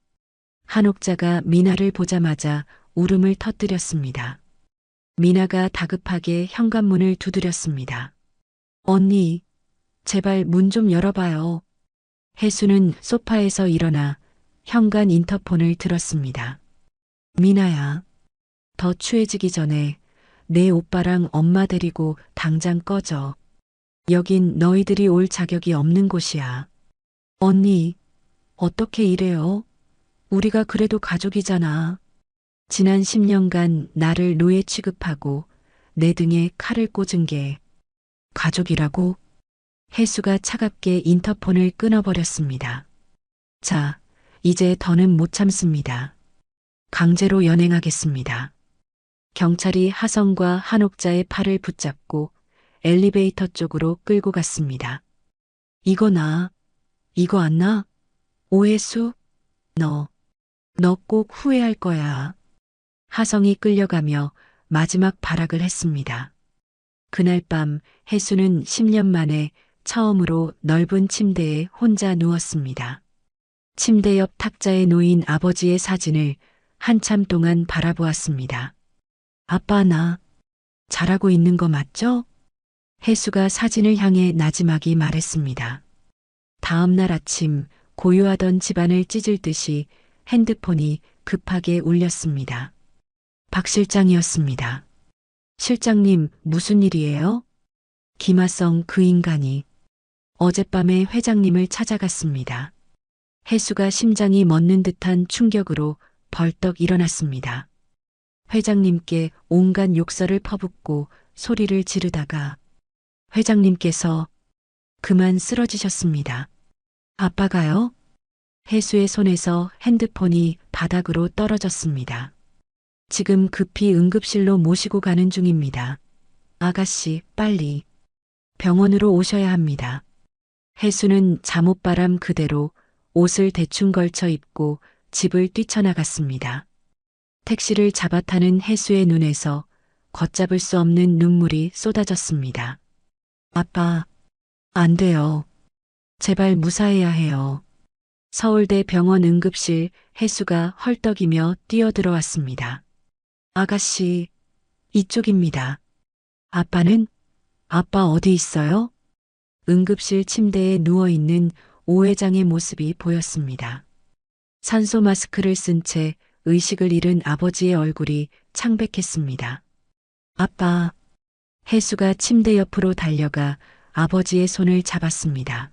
한옥자가 미나를 보자마자 울음을 터뜨렸습니다. 미나가 다급하게 현관문을 두드렸습니다. 언니, 제발 문 좀 열어봐요. 혜수는 소파에서 일어나 현관 인터폰을 들었습니다. 미나야, 더 추해지기 전에 내 오빠랑 엄마 데리고 당장 꺼져. 여긴 너희들이 올 자격이 없는 곳이야. 언니, 어떻게 이래요? 우리가 그래도 가족이잖아. 지난 10년간 나를 노예 취급하고 내 등에 칼을 꽂은 게 가족이라고? 혜수가 차갑게 인터폰을 끊어버렸습니다. 자, 이제 더는 못 참습니다. 강제로 연행하겠습니다. 경찰이 하성과 한옥자의 팔을 붙잡고 엘리베이터 쪽으로 끌고 갔습니다. 이거 나, 이거 안 나? 오해수? 너 꼭 후회할 거야. 하성이 끌려가며 마지막 발악을 했습니다. 그날 밤 혜수는 10년 만에 처음으로 넓은 침대에 혼자 누웠습니다. 침대 옆 탁자에 놓인 아버지의 사진을 한참 동안 바라보았습니다. 아빠 나 잘하고 있는 거 맞죠? 혜수가 사진을 향해 나지막이 말했습니다. 다음 날 아침 고요하던 집안을 찢을 듯이 핸드폰이 급하게 울렸습니다. 박 실장이었습니다. 실장님, 무슨 일이에요? 김하성 그 인간이 어젯밤에 회장님을 찾아갔습니다. 혜수가 심장이 멎는 듯한 충격으로 벌떡 일어났습니다. 회장님께 온갖 욕설을 퍼붓고 소리를 지르다가 회장님께서 그만 쓰러지셨습니다. 아빠가요? 혜수의 손에서 핸드폰이 바닥으로 떨어졌습니다. 지금 급히 응급실로 모시고 가는 중입니다. 아가씨, 빨리 병원으로 오셔야 합니다. 혜수는 잠옷바람 그대로 옷을 대충 걸쳐 입고 집을 뛰쳐나갔습니다. 택시를 잡아 타는 혜수의 눈에서 걷잡을 수 없는 눈물이 쏟아졌습니다. 아빠, 안 돼요. 제발 무사해야 해요. 서울대 병원 응급실 혜수가 헐떡이며 뛰어들어왔습니다. 아가씨, 이쪽입니다. 아빠는? 아빠 어디 있어요? 응급실 침대에 누워있는 오 회장의 모습이 보였습니다. 산소 마스크를 쓴 채 의식을 잃은 아버지의 얼굴이 창백했습니다. 아빠, 혜수가 침대 옆으로 달려가 아버지의 손을 잡았습니다.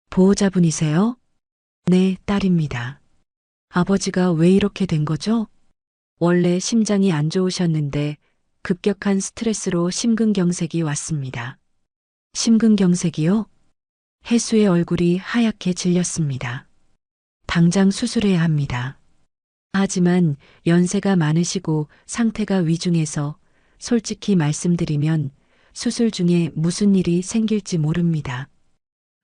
보호자분이세요? 네, 딸입니다. 아버지가 왜 이렇게 된 거죠? 원래 심장이 안 좋으셨는데 급격한 스트레스로 심근경색이 왔습니다. 심근경색이요? 혜수의 얼굴이 하얗게 질렸습니다. 당장 수술해야 합니다. 하지만 연세가 많으시고 상태가 위중해서 솔직히 말씀드리면 수술 중에 무슨 일이 생길지 모릅니다.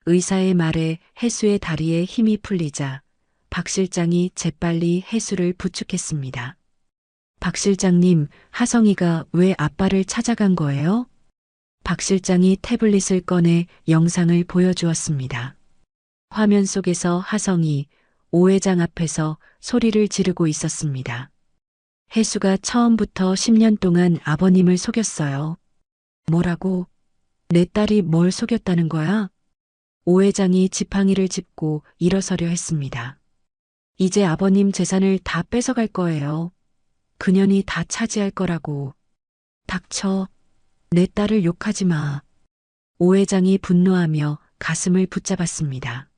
의사의 말에 혜수의 다리에 힘이 풀리자 박 실장이 재빨리 혜수를 부축했습니다. 박 실장님, 하성이가 왜 아빠를 찾아간 거예요? 박 실장이 태블릿을 꺼내 영상을 보여주었습니다. 화면 속에서 하성이 오 회장 앞에서 소리를 지르고 있었습니다. 혜수가 처음부터 10년 동안 아버님을 속였어요. 뭐라고? 내 딸이 뭘 속였다는 거야? 오 회장이 지팡이를 짚고 일어서려 했습니다. 이제 아버님 재산을 다 뺏어갈 거예요. 그년이 다 차지할 거라고. 닥쳐. 내 딸을 욕하지 마. 오 회장이 분노하며 가슴을 붙잡았습니다.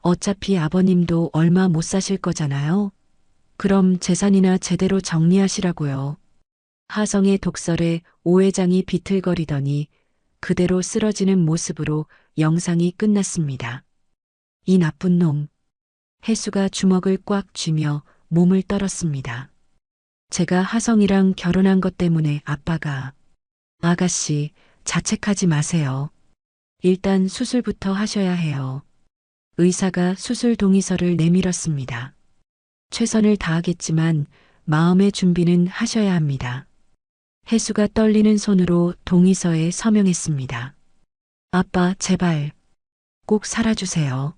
어차피 아버님도 얼마 못 사실 거잖아요. 그럼 재산이나 제대로 정리하시라고요. 하성의 독설에 오 회장이 비틀거리더니 그대로 쓰러지는 모습으로 영상이 끝났습니다. 이 나쁜 놈. 혜수가 주먹을 꽉 쥐며 몸을 떨었습니다. 제가 하성이랑 결혼한 것 때문에 아빠가. 아가씨, 자책하지 마세요. 일단 수술부터 하셔야 해요. 의사가 수술 동의서를 내밀었습니다. 최선을 다하겠지만 마음의 준비는 하셔야 합니다. 혜수가 떨리는 손으로 동의서에 서명했습니다. 아빠, 제발. 꼭 살아주세요.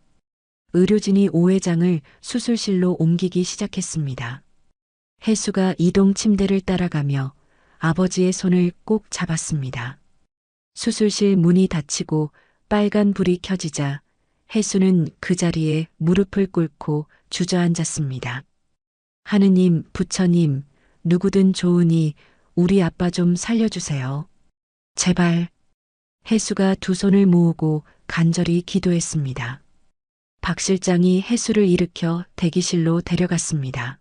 의료진이 오 회장을 수술실로 옮기기 시작했습니다. 혜수가 이동 침대를 따라가며 아버지의 손을 꼭 잡았습니다. 수술실 문이 닫히고 빨간 불이 켜지자 혜수는 그 자리에 무릎을 꿇고 주저앉았습니다. 하느님, 부처님, 누구든 좋으니 우리 아빠 좀 살려주세요. 제발. 혜수가 두 손을 모으고 간절히 기도했습니다. 박 실장이 혜수를 일으켜 대기실로 데려갔습니다.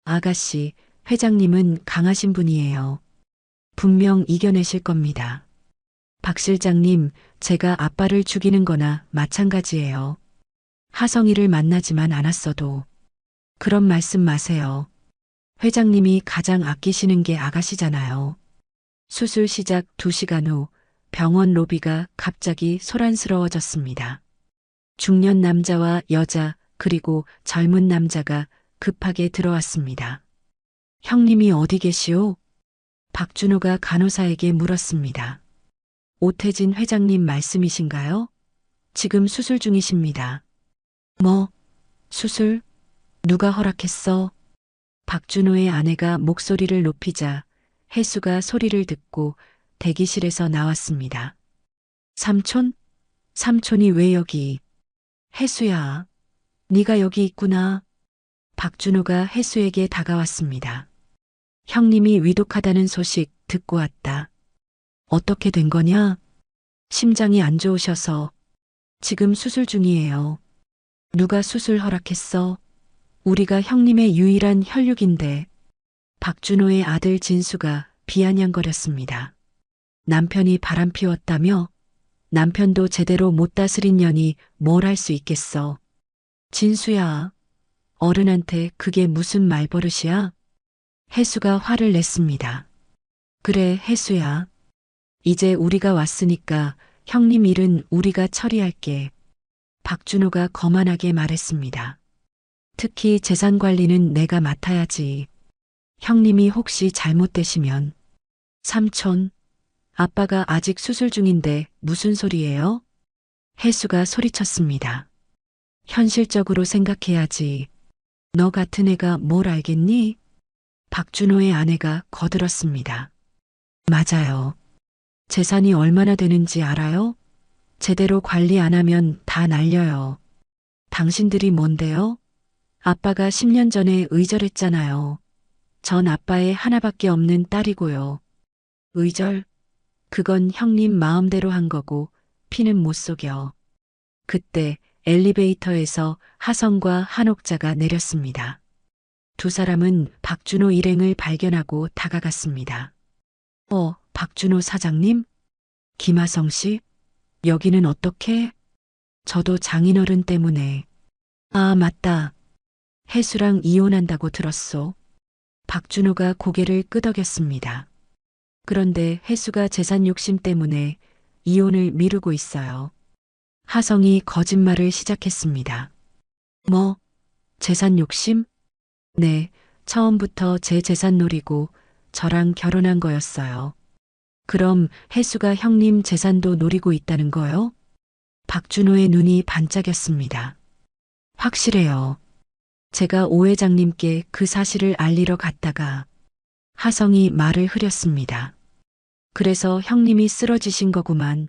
아가씨, 회장님은 강하신 분이에요. 분명 이겨내실 겁니다. 박 실장님, 제가 아빠를 죽이는 거나 마찬가지예요. 하성이를 만나지만 않았어도. 그런 말씀 마세요. 회장님이 가장 아끼시는 게 아가씨잖아요. 수술 시작 2시간 후 병원 로비가 갑자기 소란스러워졌습니다. 중년 남자와 여자 그리고 젊은 남자가 급하게 들어왔습니다. 형님이 어디 계시오? 박준호가 간호사에게 물었습니다. 오태진 회장님 말씀이신가요? 지금 수술 중이십니다. 뭐? 수술? 누가 허락했어? 박준호의 아내가 목소리를 높이자 혜수가 소리를 듣고 대기실에서 나왔습니다. 삼촌? 삼촌이 왜 여기? 혜수야, 네가 여기 있구나. 박준호가 혜수에게 다가왔습니다. 형님이 위독하다는 소식 듣고 왔다. 어떻게 된 거냐? 심장이 안 좋으셔서 지금 수술 중이에요. 누가 수술 허락했어? 우리가 형님의 유일한 혈육인데. 박준호의 아들 진수가 비아냥거렸습니다. 남편이 바람 피웠다며? 남편도 제대로 못 다스린 년이 뭘 할 수 있겠어. 진수야, 어른한테 그게 무슨 말버릇이야? 혜수가 화를 냈습니다. 그래, 혜수야. 이제 우리가 왔으니까 형님 일은 우리가 처리할게. 박준호가 거만하게 말했습니다. 특히 재산 관리는 내가 맡아야지. 형님이 혹시 잘못되시면. 삼촌, 아빠가 아직 수술 중인데 무슨 소리예요? 혜수가 소리쳤습니다. 현실적으로 생각해야지. 너 같은 애가 뭘 알겠니? 박준호의 아내가 거들었습니다. 맞아요. 재산이 얼마나 되는지 알아요? 제대로 관리 안 하면 다 날려요. 당신들이 뭔데요? 아빠가 10년 전에 의절했잖아요. 전 아빠의 하나밖에 없는 딸이고요. 의절? 그건 형님 마음대로 한 거고 피는 못 속여. 그때 엘리베이터에서 하성과 한옥자가 내렸습니다. 두 사람은 박준호 일행을 발견하고 다가갔습니다. 박준호 사장님? 김하성 씨? 여기는 어떻게? 저도 장인어른 때문에. 아, 맞다. 혜수랑 이혼한다고 들었소. 박준호가 고개를 끄덕였습니다. 그런데 혜수가 재산 욕심 때문에 이혼을 미루고 있어요. 하성이 거짓말을 시작했습니다. 뭐? 재산 욕심? 네, 처음부터 제 재산 노리고 저랑 결혼한 거였어요. 그럼 혜수가 형님 재산도 노리고 있다는 거요? 박준호의 눈이 반짝였습니다. 확실해요. 제가 오 회장님께 그 사실을 알리러 갔다가 하성이 말을 흐렸습니다. 그래서 형님이 쓰러지신 거구만.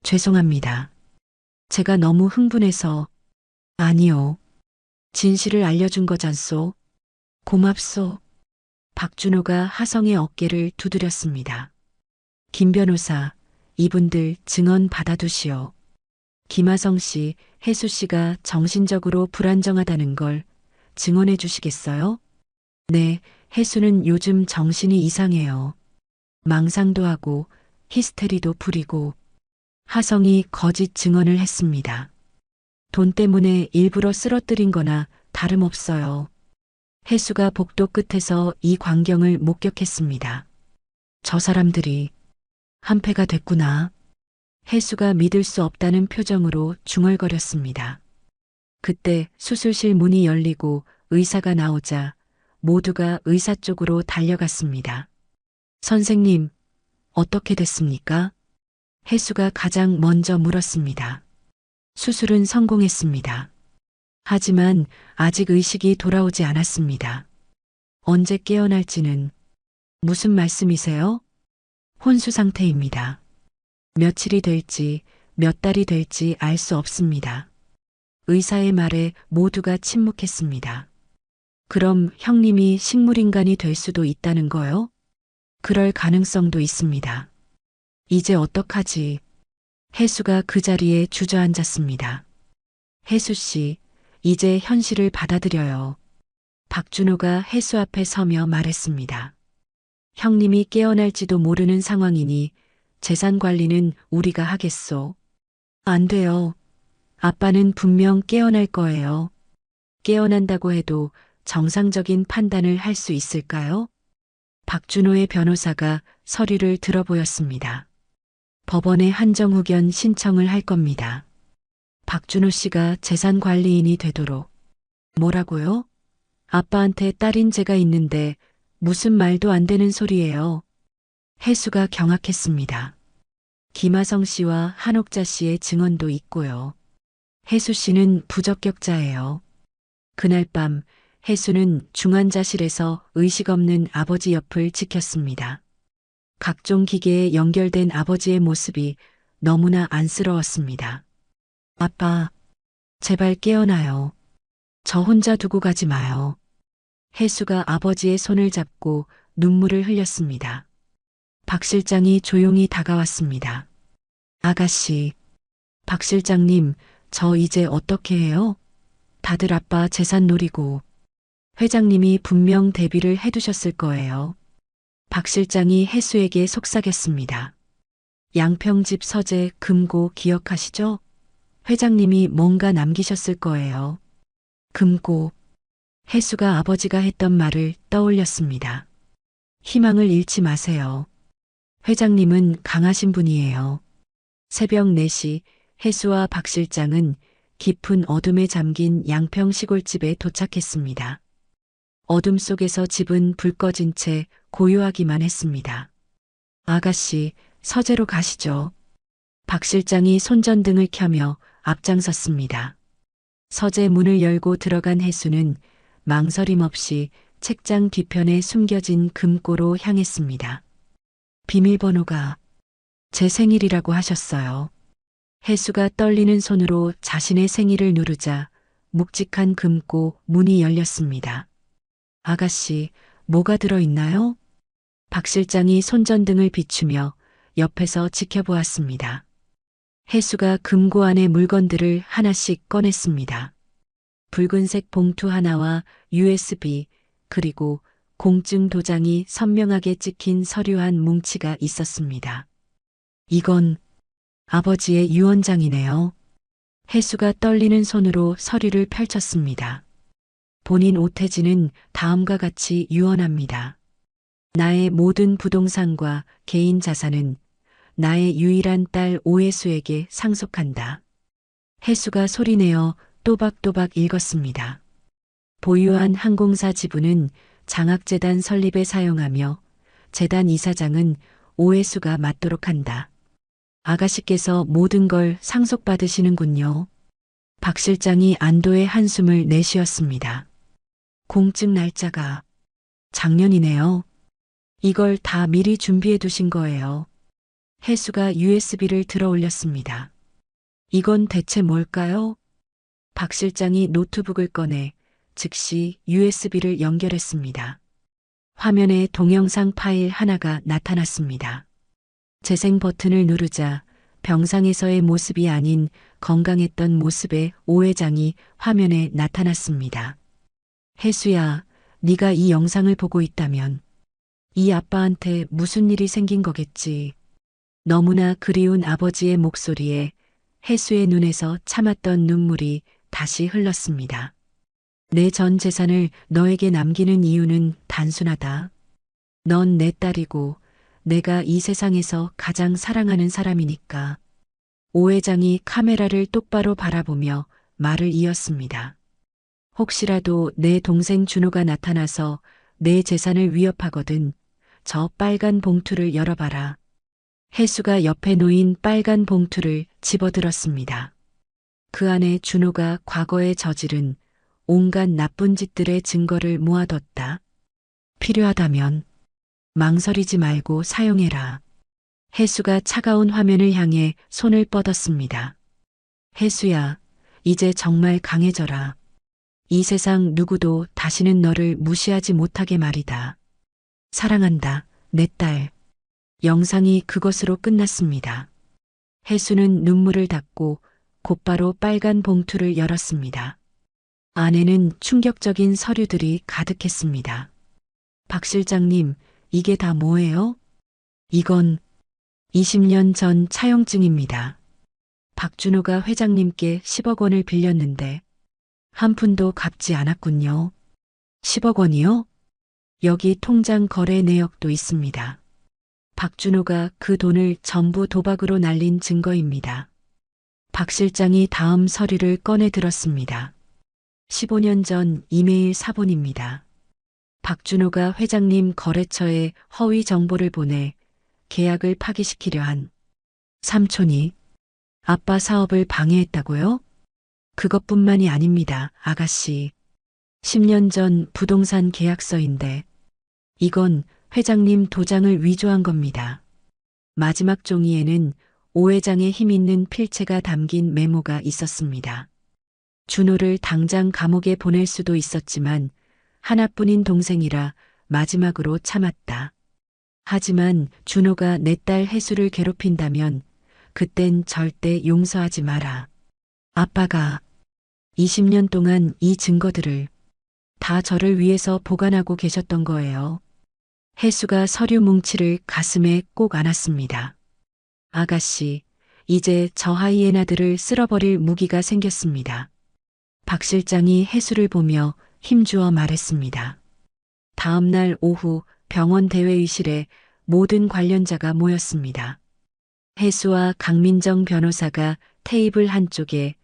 죄송합니다. 제가 너무 흥분해서. 아니요. 진실을 알려준 거잖소. 고맙소. 박준호가 하성의 어깨를 두드렸습니다. 김 변호사, 이분들 증언 받아두시오. 김하성 씨, 혜수 씨가 정신적으로 불안정하다는 걸 증언해 주시겠어요? 네, 혜수는 요즘 정신이 이상해요. 망상도 하고 히스테리도 부리고. 하성이 거짓 증언을 했습니다. 돈 때문에 일부러 쓰러뜨린 거나 다름없어요. 혜수가 복도 끝에서 이 광경을 목격했습니다. 저 사람들이 한패가 됐구나. 혜수가 믿을 수 없다는 표정으로 중얼거렸습니다. 그때 수술실 문이 열리고 의사가 나오자 모두가 의사 쪽으로 달려갔습니다. 선생님, 어떻게 됐습니까? 혜수가 가장 먼저 물었습니다. 수술은 성공했습니다. 하지만 아직 의식이 돌아오지 않았습니다. 언제 깨어날지는 무슨 말씀이세요? 혼수 상태입니다. 며칠이 될지 몇 달이 될지 알 수 없습니다. 의사의 말에 모두가 침묵했습니다. 그럼 형님이 식물인간이 될 수도 있다는 거요? 그럴 가능성도 있습니다. 이제 어떡하지? 혜수가 그 자리에 주저앉았습니다. 혜수 씨, 이제 현실을 받아들여요. 박준호가 혜수 앞에 서며 말했습니다. 형님이 깨어날지도 모르는 상황이니 재산 관리는 우리가 하겠소. 안 돼요. 아빠는 분명 깨어날 거예요. 깨어난다고 해도 정상적인 판단을 할 수 있을까요? 박준호의 변호사가 서류를 들어보였습니다. 법원에 한정후견 신청을 할 겁니다. 박준호 씨가 재산관리인이 되도록. 뭐라고요? 아빠한테 딸인 제가 있는데 무슨 말도 안 되는 소리예요. 혜수가 경악했습니다. 김하성 씨와 한옥자 씨의 증언도 있고요. 혜수 씨는 부적격자예요. 그날 밤 혜수는 중환자실에서 의식 없는 아버지 옆을 지켰습니다. 각종 기계에 연결된 아버지의 모습이 너무나 안쓰러웠습니다. 아빠, 제발 깨어나요. 저 혼자 두고 가지 마요. 혜수가 아버지의 손을 잡고 눈물을 흘렸습니다. 박 실장이 조용히 다가왔습니다. 아가씨, 박 실장님, 저 이제 어떻게 해요? 다들 아빠 재산 노리고 회장님이 분명 대비를 해두셨을 거예요. 박 실장이 혜수에게 속삭였습니다. 양평집 서재 금고 기억하시죠? 회장님이 뭔가 남기셨을 거예요. 금고. 혜수가 아버지가 했던 말을 떠올렸습니다. 희망을 잃지 마세요. 회장님은 강하신 분이에요. 새벽 4시 혜수와 박 실장은 깊은 어둠에 잠긴 양평 시골집에 도착했습니다. 어둠 속에서 집은 불 꺼진 채 고요하기만 했습니다. 아가씨, 서재로 가시죠. 박 실장이 손전등을 켜며 앞장섰습니다. 서재 문을 열고 들어간 혜수는 망설임 없이 책장 뒤편에 숨겨진 금고로 향했습니다. 비밀번호가 제 생일이라고 하셨어요. 혜수가 떨리는 손으로 자신의 생일을 누르자 묵직한 금고 문이 열렸습니다. 아가씨, 뭐가 들어있나요? 박 실장이 손전등을 비추며 옆에서 지켜보았습니다. 혜수가 금고 안의 물건들을 하나씩 꺼냈습니다. 붉은색 봉투 하나와 USB, 그리고 공증 도장이 선명하게 찍힌 서류 한 뭉치가 있었습니다. 이건 아버지의 유언장이네요. 혜수가 떨리는 손으로 서류를 펼쳤습니다. 본인 오태진은 다음과 같이 유언합니다. 나의 모든 부동산과 개인 자산은 나의 유일한 딸 오혜수에게 상속한다. 혜수가 소리내어 또박또박 읽었습니다. 보유한 항공사 지분은 장학재단 설립에 사용하며 재단 이사장은 오혜수가 맡도록 한다. 아가씨께서 모든 걸 상속받으시는군요. 박 실장이 안도의 한숨을 내쉬었습니다. 공증 날짜가 작년이네요. 이걸 다 미리 준비해 두신 거예요. 혜수가 USB를 들어 올렸습니다. 이건 대체 뭘까요? 박 실장이 노트북을 꺼내 즉시 USB를 연결했습니다. 화면에 동영상 파일 하나가 나타났습니다. 재생 버튼을 누르자 병상에서의 모습이 아닌 건강했던 모습의 오 회장이 화면에 나타났습니다. 혜수야, 네가 이 영상을 보고 있다면 이 아빠한테 무슨 일이 생긴 거겠지. 너무나 그리운 아버지의 목소리에 혜수의 눈에서 참았던 눈물이 다시 흘렀습니다. 내 전 재산을 너에게 남기는 이유는 단순하다. 넌 내 딸이고 내가 이 세상에서 가장 사랑하는 사람이니까. 오 회장이 카메라를 똑바로 바라보며 말을 이었습니다. 혹시라도 내 동생 준호가 나타나서 내 재산을 위협하거든 저 빨간 봉투를 열어봐라. 혜수가 옆에 놓인 빨간 봉투를 집어들었습니다. 그 안에 준호가 과거에 저지른 온갖 나쁜 짓들의 증거를 모아뒀다. 필요하다면 망설이지 말고 사용해라. 혜수가 차가운 화면을 향해 손을 뻗었습니다. 혜수야, 이제 정말 강해져라. 이 세상 누구도 다시는 너를 무시하지 못하게 말이다. 사랑한다, 내 딸. 영상이 그것으로 끝났습니다. 혜수는 눈물을 닦고 곧바로 빨간 봉투를 열었습니다. 안에는 충격적인 서류들이 가득했습니다. 박 실장님, 이게 다 뭐예요? 이건 20년 전 차용증입니다. 박준호가 회장님께 10억 원을 빌렸는데 한 푼도 갚지 않았군요. 10억 원이요? 여기 통장 거래 내역도 있습니다. 박준호가 그 돈을 전부 도박으로 날린 증거입니다. 박 실장이 다음 서류를 꺼내 들었습니다. 15년 전 이메일 사본입니다. 박준호가 회장님 거래처에 허위 정보를 보내 계약을 파기시키려 한 삼촌이 아빠 사업을 방해했다고요? 그것뿐만이 아닙니다, 아가씨. 10년 전 부동산 계약서인데 이건 회장님 도장을 위조한 겁니다. 마지막 종이에는 오 회장의 힘 있는 필체가 담긴 메모가 있었습니다. 준호를 당장 감옥에 보낼 수도 있었지만 하나뿐인 동생이라 마지막으로 참았다. 하지만 준호가 내 딸 혜수를 괴롭힌다면 그땐 절대 용서하지 마라. 아빠가 20년 동안 이 증거들을 다 저를 위해서 보관하고 계셨던 거예요. 혜수가 서류 뭉치를 가슴에 꼭 안았습니다. 아가씨, 이제 저 하이에나들을 쓸어버릴 무기가 생겼습니다. 박 실장이 혜수를 보며 힘주어 말했습니다. 다음 날 오후 병원 대회의실에 모든 관련자가 모였습니다. 혜수와 강민정 변호사가 테이블 한쪽에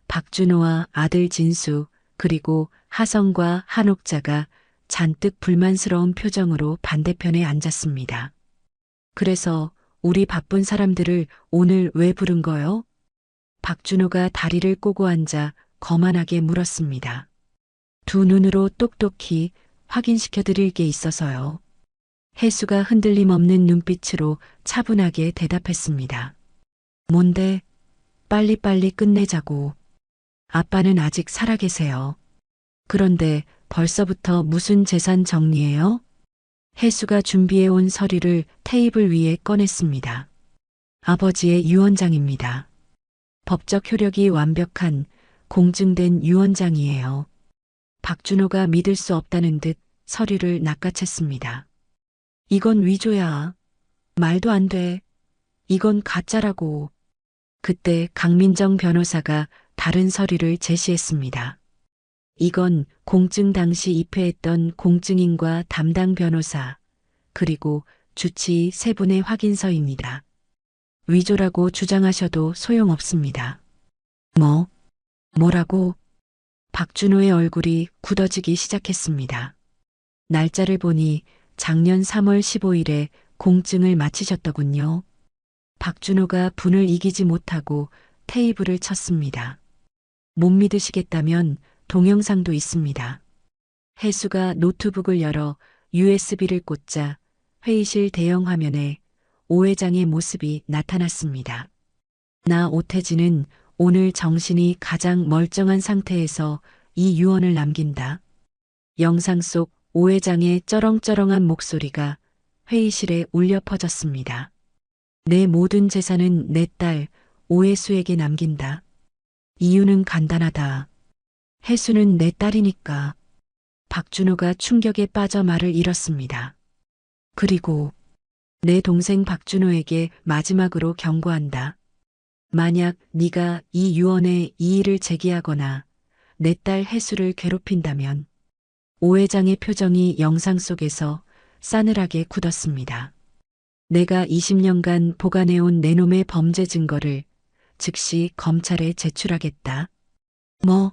박준호와 아들 진수 그리고 하성과 한옥자가 잔뜩 불만스러운 표정으로 반대편에 앉았습니다. 그래서 우리 바쁜 사람들을 오늘 왜 부른 거요? 박준호가 다리를 꼬고 앉아 거만하게 물었습니다. 두 눈으로 똑똑히 확인시켜 드릴 게 있어서요. 혜수가 흔들림 없는 눈빛으로 차분하게 대답했습니다. 뭔데? 빨리빨리 끝내자고. 아빠는 아직 살아계세요. 그런데 벌써부터 무슨 재산 정리예요? 혜수가 준비해온 서류를 테이블 위에 꺼냈습니다. 아버지의 유언장입니다. 법적 효력이 완벽한 공증된 유언장이에요. 박준호가 믿을 수 없다는 듯 서류를 낚아챘습니다. 이건 위조야. 말도 안 돼. 이건 가짜라고. 그때 강민정 변호사가 다른 서류를 제시했습니다. 이건 공증 당시 입회했던 공증인과 담당 변호사, 그리고 주치의 세 분의 확인서입니다. 위조라고 주장하셔도 소용없습니다. 뭐라고? 박준호의 얼굴이 굳어지기 시작했습니다. 날짜를 보니 작년 3월 15일에 공증을 마치셨더군요. 박준호가 분을 이기지 못하고 테이블을 쳤습니다. 못 믿으시겠다면 동영상도 있습니다. 혜수가 노트북을 열어 USB를 꽂자 회의실 대형 화면에 오 회장의 모습이 나타났습니다. 나 오태진은 오늘 정신이 가장 멀쩡한 상태에서 이 유언을 남긴다. 영상 속 오 회장의 쩌렁쩌렁한 목소리가 회의실에 울려 퍼졌습니다. 내 모든 재산은 내 딸 오혜수에게 남긴다. 이유는 간단하다. 혜수는 내 딸이니까. 박준호가 충격에 빠져 말을 잃었습니다. 그리고 내 동생 박준호에게 마지막으로 경고한다. 만약 네가 이 유언에 이의를 제기하거나 내 딸 혜수를 괴롭힌다면 오 회장의 표정이 영상 속에서 싸늘하게 굳었습니다. 내가 20년간 보관해온 내 놈의 범죄 증거를 즉시 검찰에 제출하겠다. 뭐,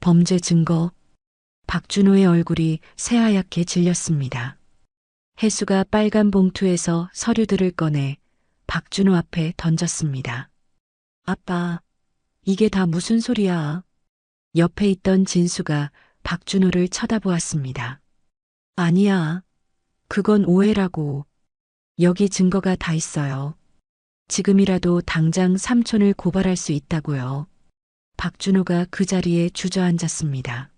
범죄 증거. 박준호의 얼굴이 새하얗게 질렸습니다. 혜수가 빨간 봉투에서 서류들을 꺼내 박준호 앞에 던졌습니다. 아빠, 이게 다 무슨 소리야? 옆에 있던 진수가 박준호를 쳐다보았습니다. 아니야. 그건 오해라고. 여기 증거가 다 있어요. 지금이라도 당장 삼촌을 고발할 수 있다고요. 박준호가 그 자리에 주저앉았습니다.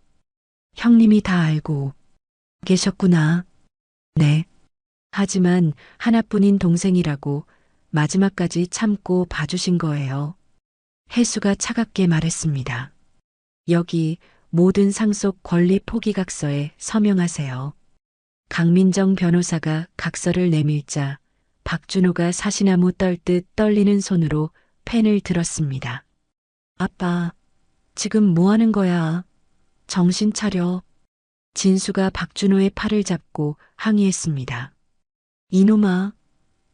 형님이 다 알고 계셨구나. 네. 하지만 하나뿐인 동생이라고 마지막까지 참고 봐주신 거예요. 혜수가 차갑게 말했습니다. 여기 모든 상속 권리 포기각서에 서명하세요. 강민정 변호사가 각서를 내밀자 박준호가 사시나무 떨듯 떨리는 손으로 펜을 들었습니다. 아빠, 지금 뭐 하는 거야? 정신 차려. 진수가 박준호의 팔을 잡고 항의했습니다. 이놈아,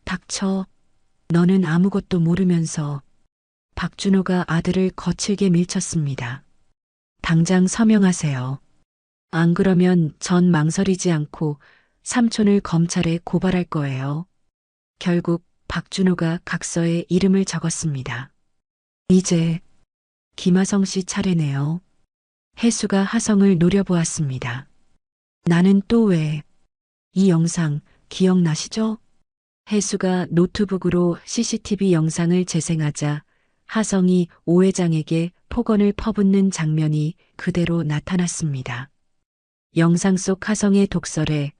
닥쳐. 너는 아무것도 모르면서. 박준호가 아들을 거칠게 밀쳤습니다. 당장 서명하세요. 안 그러면 전 망설이지 않고 삼촌을 검찰에 고발할 거예요. 결국 박준호가 각서에 이름을 적었습니다. 이제 김하성 씨 차례네요. 혜수가 하성을 노려보았습니다. 나는 또 왜? 이 영상 기억나시죠? 혜수가 노트북으로 CCTV 영상을 재생하자 하성이 오 회장에게 폭언을 퍼붓는 장면이 그대로 나타났습니다. 영상 속 하성의 독설에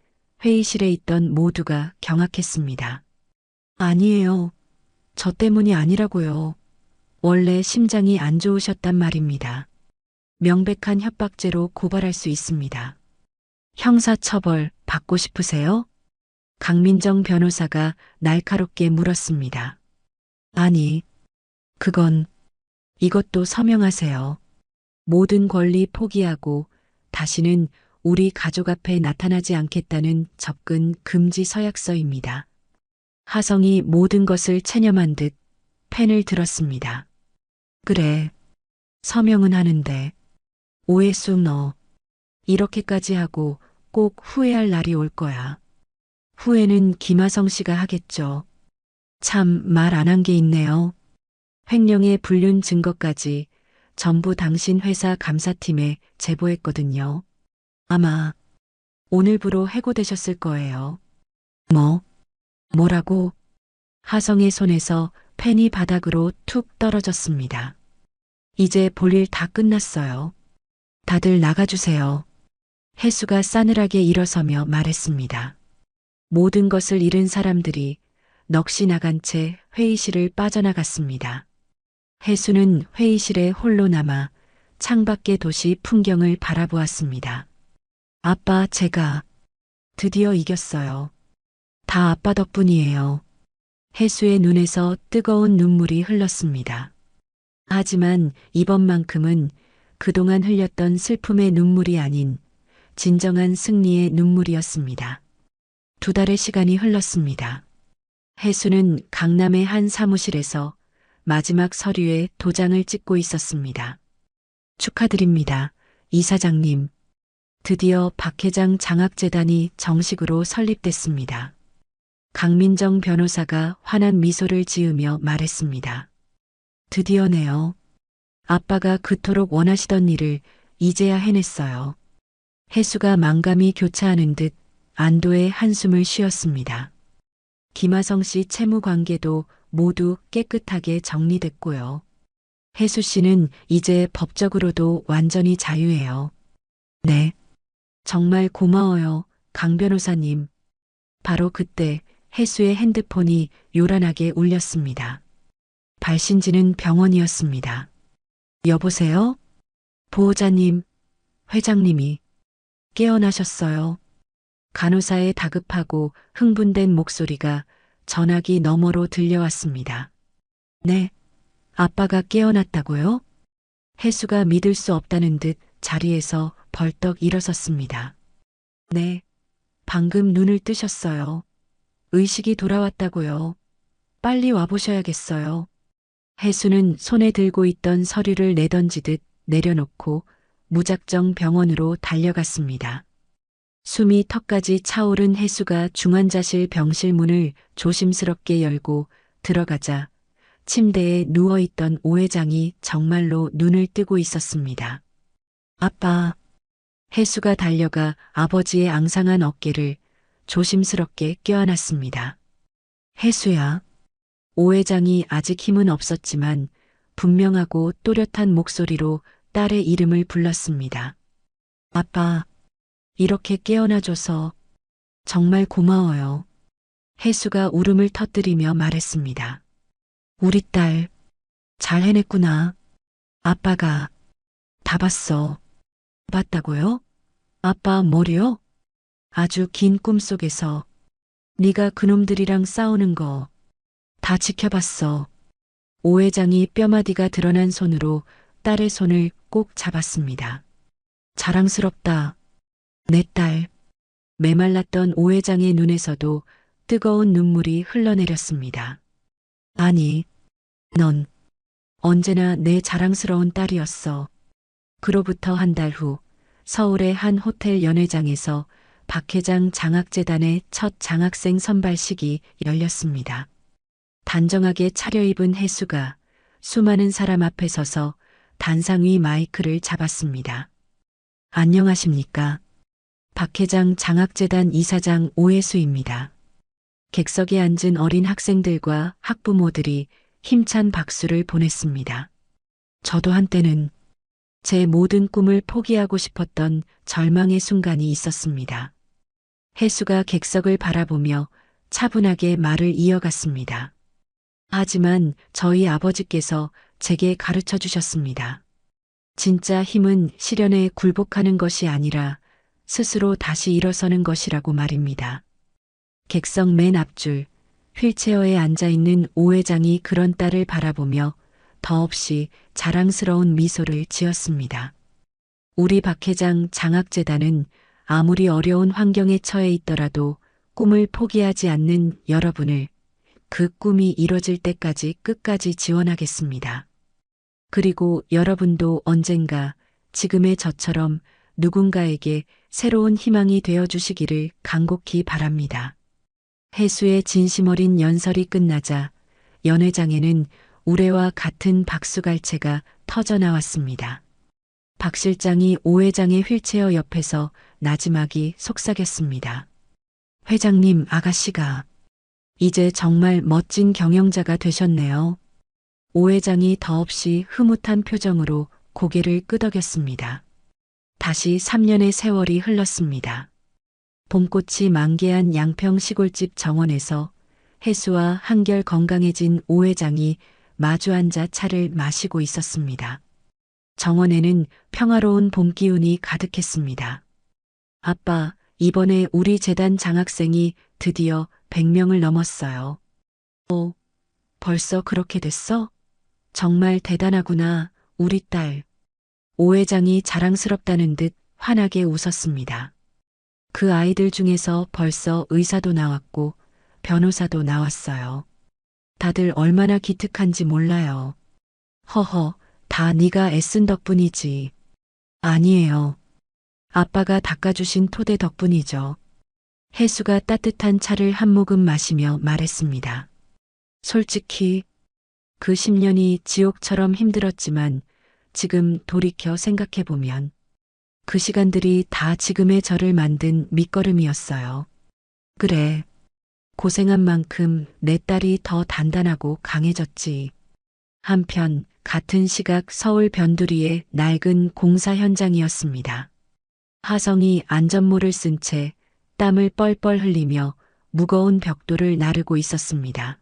회의실에 있던 모두가 경악했습니다. 아니에요. 저 때문이 아니라고요. 원래 심장이 안 좋으셨단 말입니다. 명백한 협박죄로 고발할 수 있습니다. 형사처벌 받고 싶으세요? 강민정 변호사가 날카롭게 물었습니다. 아니, 이것도 서명하세요. 모든 권리 포기하고 다시는 우리 가족 앞에 나타나지 않겠다는 접근 금지 서약서입니다. 하성이 모든 것을 체념한 듯 펜을 들었습니다. 그래, 서명은 하는데 오해수 너 이렇게까지 하고 꼭 후회할 날이 올 거야. 후회는 김하성 씨가 하겠죠. 참 말 안 한 게 있네요. 횡령의 불륜 증거까지 전부 당신 회사 감사팀에 제보했거든요. 아마 오늘부로 해고되셨을 거예요. 뭐라고? 하성의 손에서 펜이 바닥으로 툭 떨어졌습니다. 이제 볼일 다 끝났어요. 다들 나가주세요. 혜수가 싸늘하게 일어서며 말했습니다. 모든 것을 잃은 사람들이 넋이 나간 채 회의실을 빠져나갔습니다. 혜수는 회의실에 홀로 남아 창밖의 도시 풍경을 바라보았습니다. 아빠, 제가 드디어 이겼어요. 다 아빠 덕분이에요. 혜수의 눈에서 뜨거운 눈물이 흘렀습니다. 하지만 이번만큼은 그동안 흘렸던 슬픔의 눈물이 아닌 진정한 승리의 눈물이었습니다. 2달의 시간이 흘렀습니다. 혜수는 강남의 한 사무실에서 마지막 서류에 도장을 찍고 있었습니다. 축하드립니다, 이사장님. 드디어 박 회장 장학재단이 정식으로 설립됐습니다. 강민정 변호사가 환한 미소를 지으며 말했습니다. 드디어네요. 아빠가 그토록 원하시던 일을 이제야 해냈어요. 혜수가 만감이 교차하는 듯 안도의 한숨을 쉬었습니다. 김하성 씨 채무 관계도 모두 깨끗하게 정리됐고요. 혜수 씨는 이제 법적으로도 완전히 자유해요. 네. 정말 고마워요, 강 변호사님. 바로 그때 혜수의 핸드폰이 요란하게 울렸습니다. 발신지는 병원이었습니다. 여보세요? 보호자님, 회장님이 깨어나셨어요. 간호사의 다급하고 흥분된 목소리가 전화기 너머로 들려왔습니다. 네, 아빠가 깨어났다고요? 혜수가 믿을 수 없다는 듯 자리에서 벌떡 일어섰습니다. 네, 방금 눈을 뜨셨어요. 의식이 돌아왔다고요. 빨리 와보셔야겠어요. 혜수는 손에 들고 있던 서류를 내던지듯 내려놓고 무작정 병원으로 달려갔습니다. 숨이 턱까지 차오른 혜수가 중환자실 병실 문을 조심스럽게 열고 들어가자 침대에 누워있던 오 회장이 정말로 눈을 뜨고 있었습니다. 아빠. 혜수가 달려가 아버지의 앙상한 어깨를 조심스럽게 껴안았습니다. 혜수야. 오 회장이 아직 힘은 없었지만 분명하고 또렷한 목소리로 딸의 이름을 불렀습니다. 아빠, 이렇게 깨어나줘서 정말 고마워요. 혜수가 울음을 터뜨리며 말했습니다. 우리 딸, 잘 해냈구나. 아빠가 다 봤어. 봤다고요? 아빠 뭐요? 아주 긴 꿈속에서 네가 그놈들이랑 싸우는 거 다 지켜봤어. 오 회장이 뼈마디가 드러난 손으로 딸의 손을 꼭 잡았습니다. 자랑스럽다. 내 딸. 메말랐던 오 회장의 눈에서도 뜨거운 눈물이 흘러내렸습니다. 아니, 넌 언제나 내 자랑스러운 딸이었어. 그로부터 한 달 후 서울의 한 호텔 연회장에서 박 회장 장학재단의 첫 장학생 선발식이 열렸습니다. 단정하게 차려입은 혜수가 수많은 사람 앞에 서서 단상 위 마이크를 잡았습니다. 안녕하십니까. 박 회장 장학재단 이사장 오혜수입니다. 객석에 앉은 어린 학생들과 학부모들이 힘찬 박수를 보냈습니다. 저도 한때는 제 모든 꿈을 포기하고 싶었던 절망의 순간이 있었습니다. 혜수가 객석을 바라보며 차분하게 말을 이어갔습니다. 하지만 저희 아버지께서 제게 가르쳐 주셨습니다. 진짜 힘은 시련에 굴복하는 것이 아니라 스스로 다시 일어서는 것이라고 말입니다. 객석 맨 앞줄 휠체어에 앉아있는 오 회장이 그런 딸을 바라보며 더없이 자랑스러운 미소를 지었습니다. 우리 박 회장 장학재단은 아무리 어려운 환경에 처해 있더라도 꿈을 포기하지 않는 여러분을 그 꿈이 이뤄질 때까지 끝까지 지원하겠습니다. 그리고 여러분도 언젠가 지금의 저처럼 누군가에게 새로운 희망이 되어 주시기를 간곡히 바랍니다. 혜수의 진심 어린 연설이 끝나자 연회장에는 우레와 같은 박수갈채가 터져 나왔습니다. 박 실장이 오 회장의 휠체어 옆에서 나지막이 속삭였습니다. 회장님 아가씨가 이제 정말 멋진 경영자가 되셨네요. 오 회장이 더없이 흐뭇한 표정으로 고개를 끄덕였습니다. 다시 3년의 세월이 흘렀습니다. 봄꽃이 만개한 양평 시골집 정원에서 혜수와 한결 건강해진 오 회장이 마주 앉아 차를 마시고 있었습니다. 정원에는 평화로운 봄 기운이 가득했습니다. 아빠, 이번에 우리 재단 장학생이 드디어 100명을 넘었어요. 오, 벌써 그렇게 됐어? 정말 대단하구나, 우리 딸. 오 회장이 자랑스럽다는 듯 환하게 웃었습니다. 그 아이들 중에서 벌써 의사도 나왔고 변호사도 나왔어요. 다들 얼마나 기특한지 몰라요. 허허, 다 네가 애쓴 덕분이지. 아니에요. 아빠가 닦아주신 토대 덕분이죠. 혜수가 따뜻한 차를 한 모금 마시며 말했습니다. 솔직히 그 10년이 지옥처럼 힘들었지만 지금 돌이켜 생각해보면 그 시간들이 다 지금의 저를 만든 밑거름이었어요. 그래, 고생한 만큼 내 딸이 더 단단하고 강해졌지. 한편 같은 시각 서울 변두리의 낡은 공사 현장이었습니다. 하성이 안전모를 쓴 채 땀을 뻘뻘 흘리며 무거운 벽돌을 나르고 있었습니다.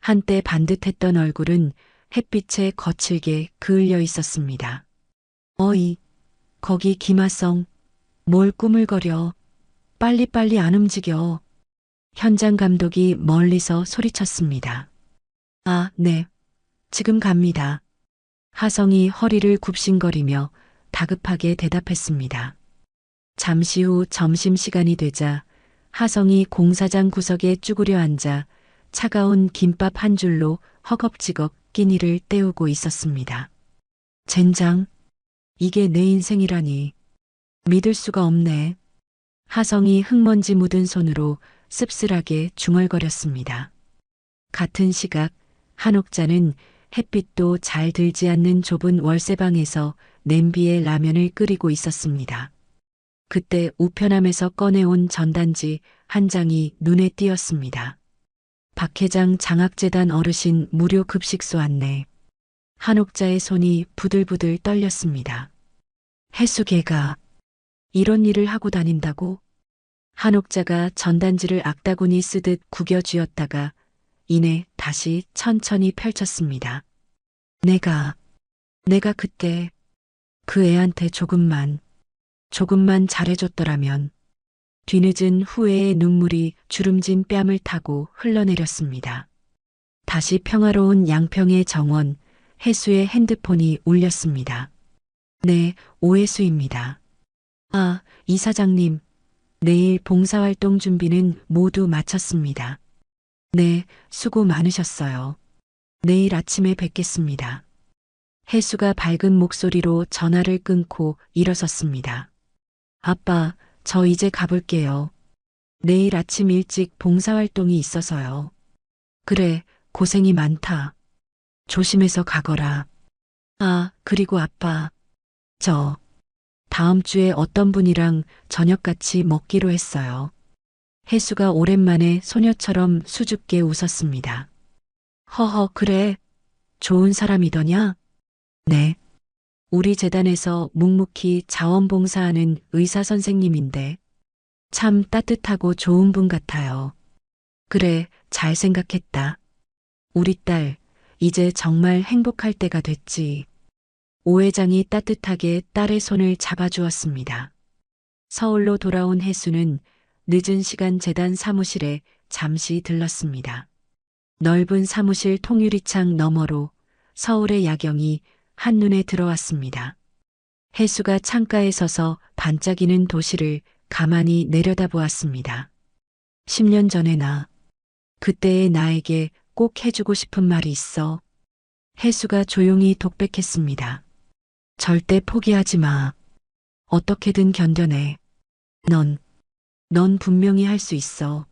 한때 반듯했던 얼굴은 햇빛에 거칠게 그을려 있었습니다. 어이, 거기 김하성, 뭘 꾸물거려. 빨리빨리 안 움직여. 현장 감독이 멀리서 소리쳤습니다. 아, 네. 지금 갑니다. 하성이 허리를 굽신거리며 다급하게 대답했습니다. 잠시 후 점심시간이 되자 하성이 공사장 구석에 쭈그려 앉아 차가운 김밥 한 줄로 허겁지겁 끼니를 때우고 있었습니다. 젠장, 이게 내 인생이라니. 믿을 수가 없네. 하성이 흙먼지 묻은 손으로 씁쓸하게 중얼거렸습니다. 같은 시각 한옥자는 햇빛도 잘 들지 않는 좁은 월세방에서 냄비에 라면을 끓이고 있었습니다. 그때 우편함에서 꺼내온 전단지 한 장이 눈에 띄었습니다. 박 회장 장학재단 어르신 무료 급식소 안내. 한옥자의 손이 부들부들 떨렸습니다. 해수개가 이런 일을 하고 다닌다고? 한옥자가 전단지를 악다구니 쓰듯 구겨 쥐었다가 이내 다시 천천히 펼쳤습니다. 내가 그때 그 애한테 조금만 잘해줬더라면. 뒤늦은 후회의 눈물이 주름진 뺨을 타고 흘러내렸습니다. 다시 평화로운 양평의 정원, 해수의 핸드폰이 울렸습니다. 네, 오해수입니다. 아, 이사장님. 내일 봉사활동 준비는 모두 마쳤습니다. 네, 수고 많으셨어요. 내일 아침에 뵙겠습니다. 해수가 밝은 목소리로 전화를 끊고 일어섰습니다. 아빠, 저 이제 가볼게요. 내일 아침 일찍 봉사활동이 있어서요. 그래, 고생이 많다. 조심해서 가거라. 아, 그리고 아빠. 저 다음 주에 어떤 분이랑 저녁 같이 먹기로 했어요. 혜수가 오랜만에 소녀처럼 수줍게 웃었습니다. 허허, 그래. 좋은 사람이더냐? 네. 우리 재단에서 묵묵히 자원봉사하는 의사 선생님인데 참 따뜻하고 좋은 분 같아요. 그래, 잘 생각했다. 우리 딸, 이제 정말 행복할 때가 됐지. 오 회장이 따뜻하게 딸의 손을 잡아주었습니다. 서울로 돌아온 혜수는 늦은 시간 재단 사무실에 잠시 들렀습니다. 넓은 사무실 통유리창 너머로 서울의 야경이 한눈에 들어왔습니다. 혜수가 창가에 서서 반짝이는 도시를 가만히 내려다보았습니다. 10년 전의 나, 그때의 나에게 꼭 해주고 싶은 말이 있어. 혜수가 조용히 독백했습니다. 절대 포기하지 마. 어떻게든 견뎌내. 넌 분명히 할 수 있어.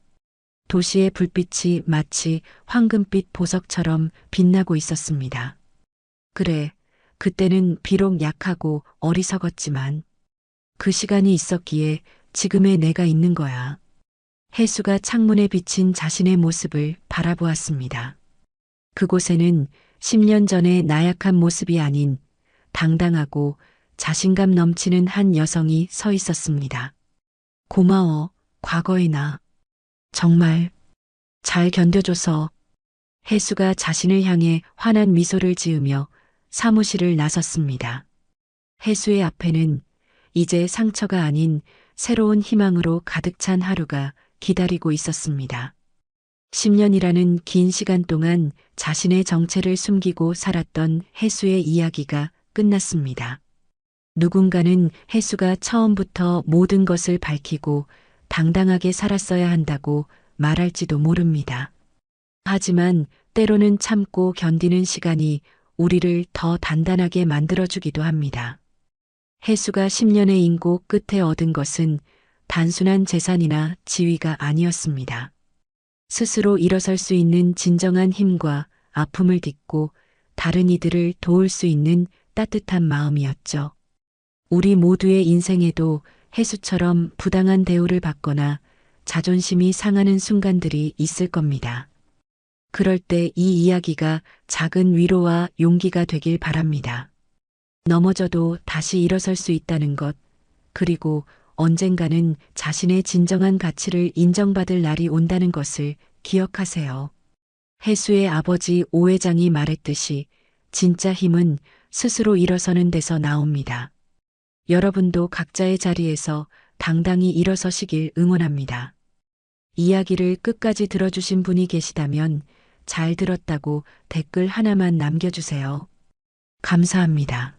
도시의 불빛이 마치 황금빛 보석처럼 빛나고 있었습니다. 그래, 그때는 비록 약하고 어리석었지만 그 시간이 있었기에 지금의 내가 있는 거야. 혜수가 창문에 비친 자신의 모습을 바라보았습니다. 그곳에는 10년 전의 나약한 모습이 아닌 당당하고 자신감 넘치는 한 여성이 서 있었습니다. 고마워, 과거의 나. 정말 잘 견뎌줘서. 혜수가 자신을 향해 환한 미소를 지으며 사무실을 나섰습니다. 혜수의 앞에는 이제 상처가 아닌 새로운 희망으로 가득 찬 하루가 기다리고 있었습니다. 10년이라는 긴 시간 동안 자신의 정체를 숨기고 살았던 혜수의 이야기가 끝났습니다. 누군가는 혜수가 처음부터 모든 것을 밝히고 당당하게 살았어야 한다고 말할지도 모릅니다. 하지만 때로는 참고 견디는 시간이 우리를 더 단단하게 만들어주기도 합니다. 혜수가 10년의 인고 끝에 얻은 것은 단순한 재산이나 지위가 아니었습니다. 스스로 일어설 수 있는 진정한 힘과 아픔을 딛고 다른 이들을 도울 수 있는 따뜻한 마음이었죠. 우리 모두의 인생에도 혜수처럼 부당한 대우를 받거나 자존심이 상하는 순간들이 있을 겁니다. 그럴 때 이 이야기가 작은 위로와 용기가 되길 바랍니다. 넘어져도 다시 일어설 수 있다는 것, 그리고 언젠가는 자신의 진정한 가치를 인정받을 날이 온다는 것을 기억하세요. 혜수의 아버지 오 회장이 말했듯이 진짜 힘은 스스로 일어서는 데서 나옵니다. 여러분도 각자의 자리에서 당당히 일어서시길 응원합니다. 이야기를 끝까지 들어주신 분이 계시다면 잘 들었다고 댓글 하나만 남겨주세요. 감사합니다.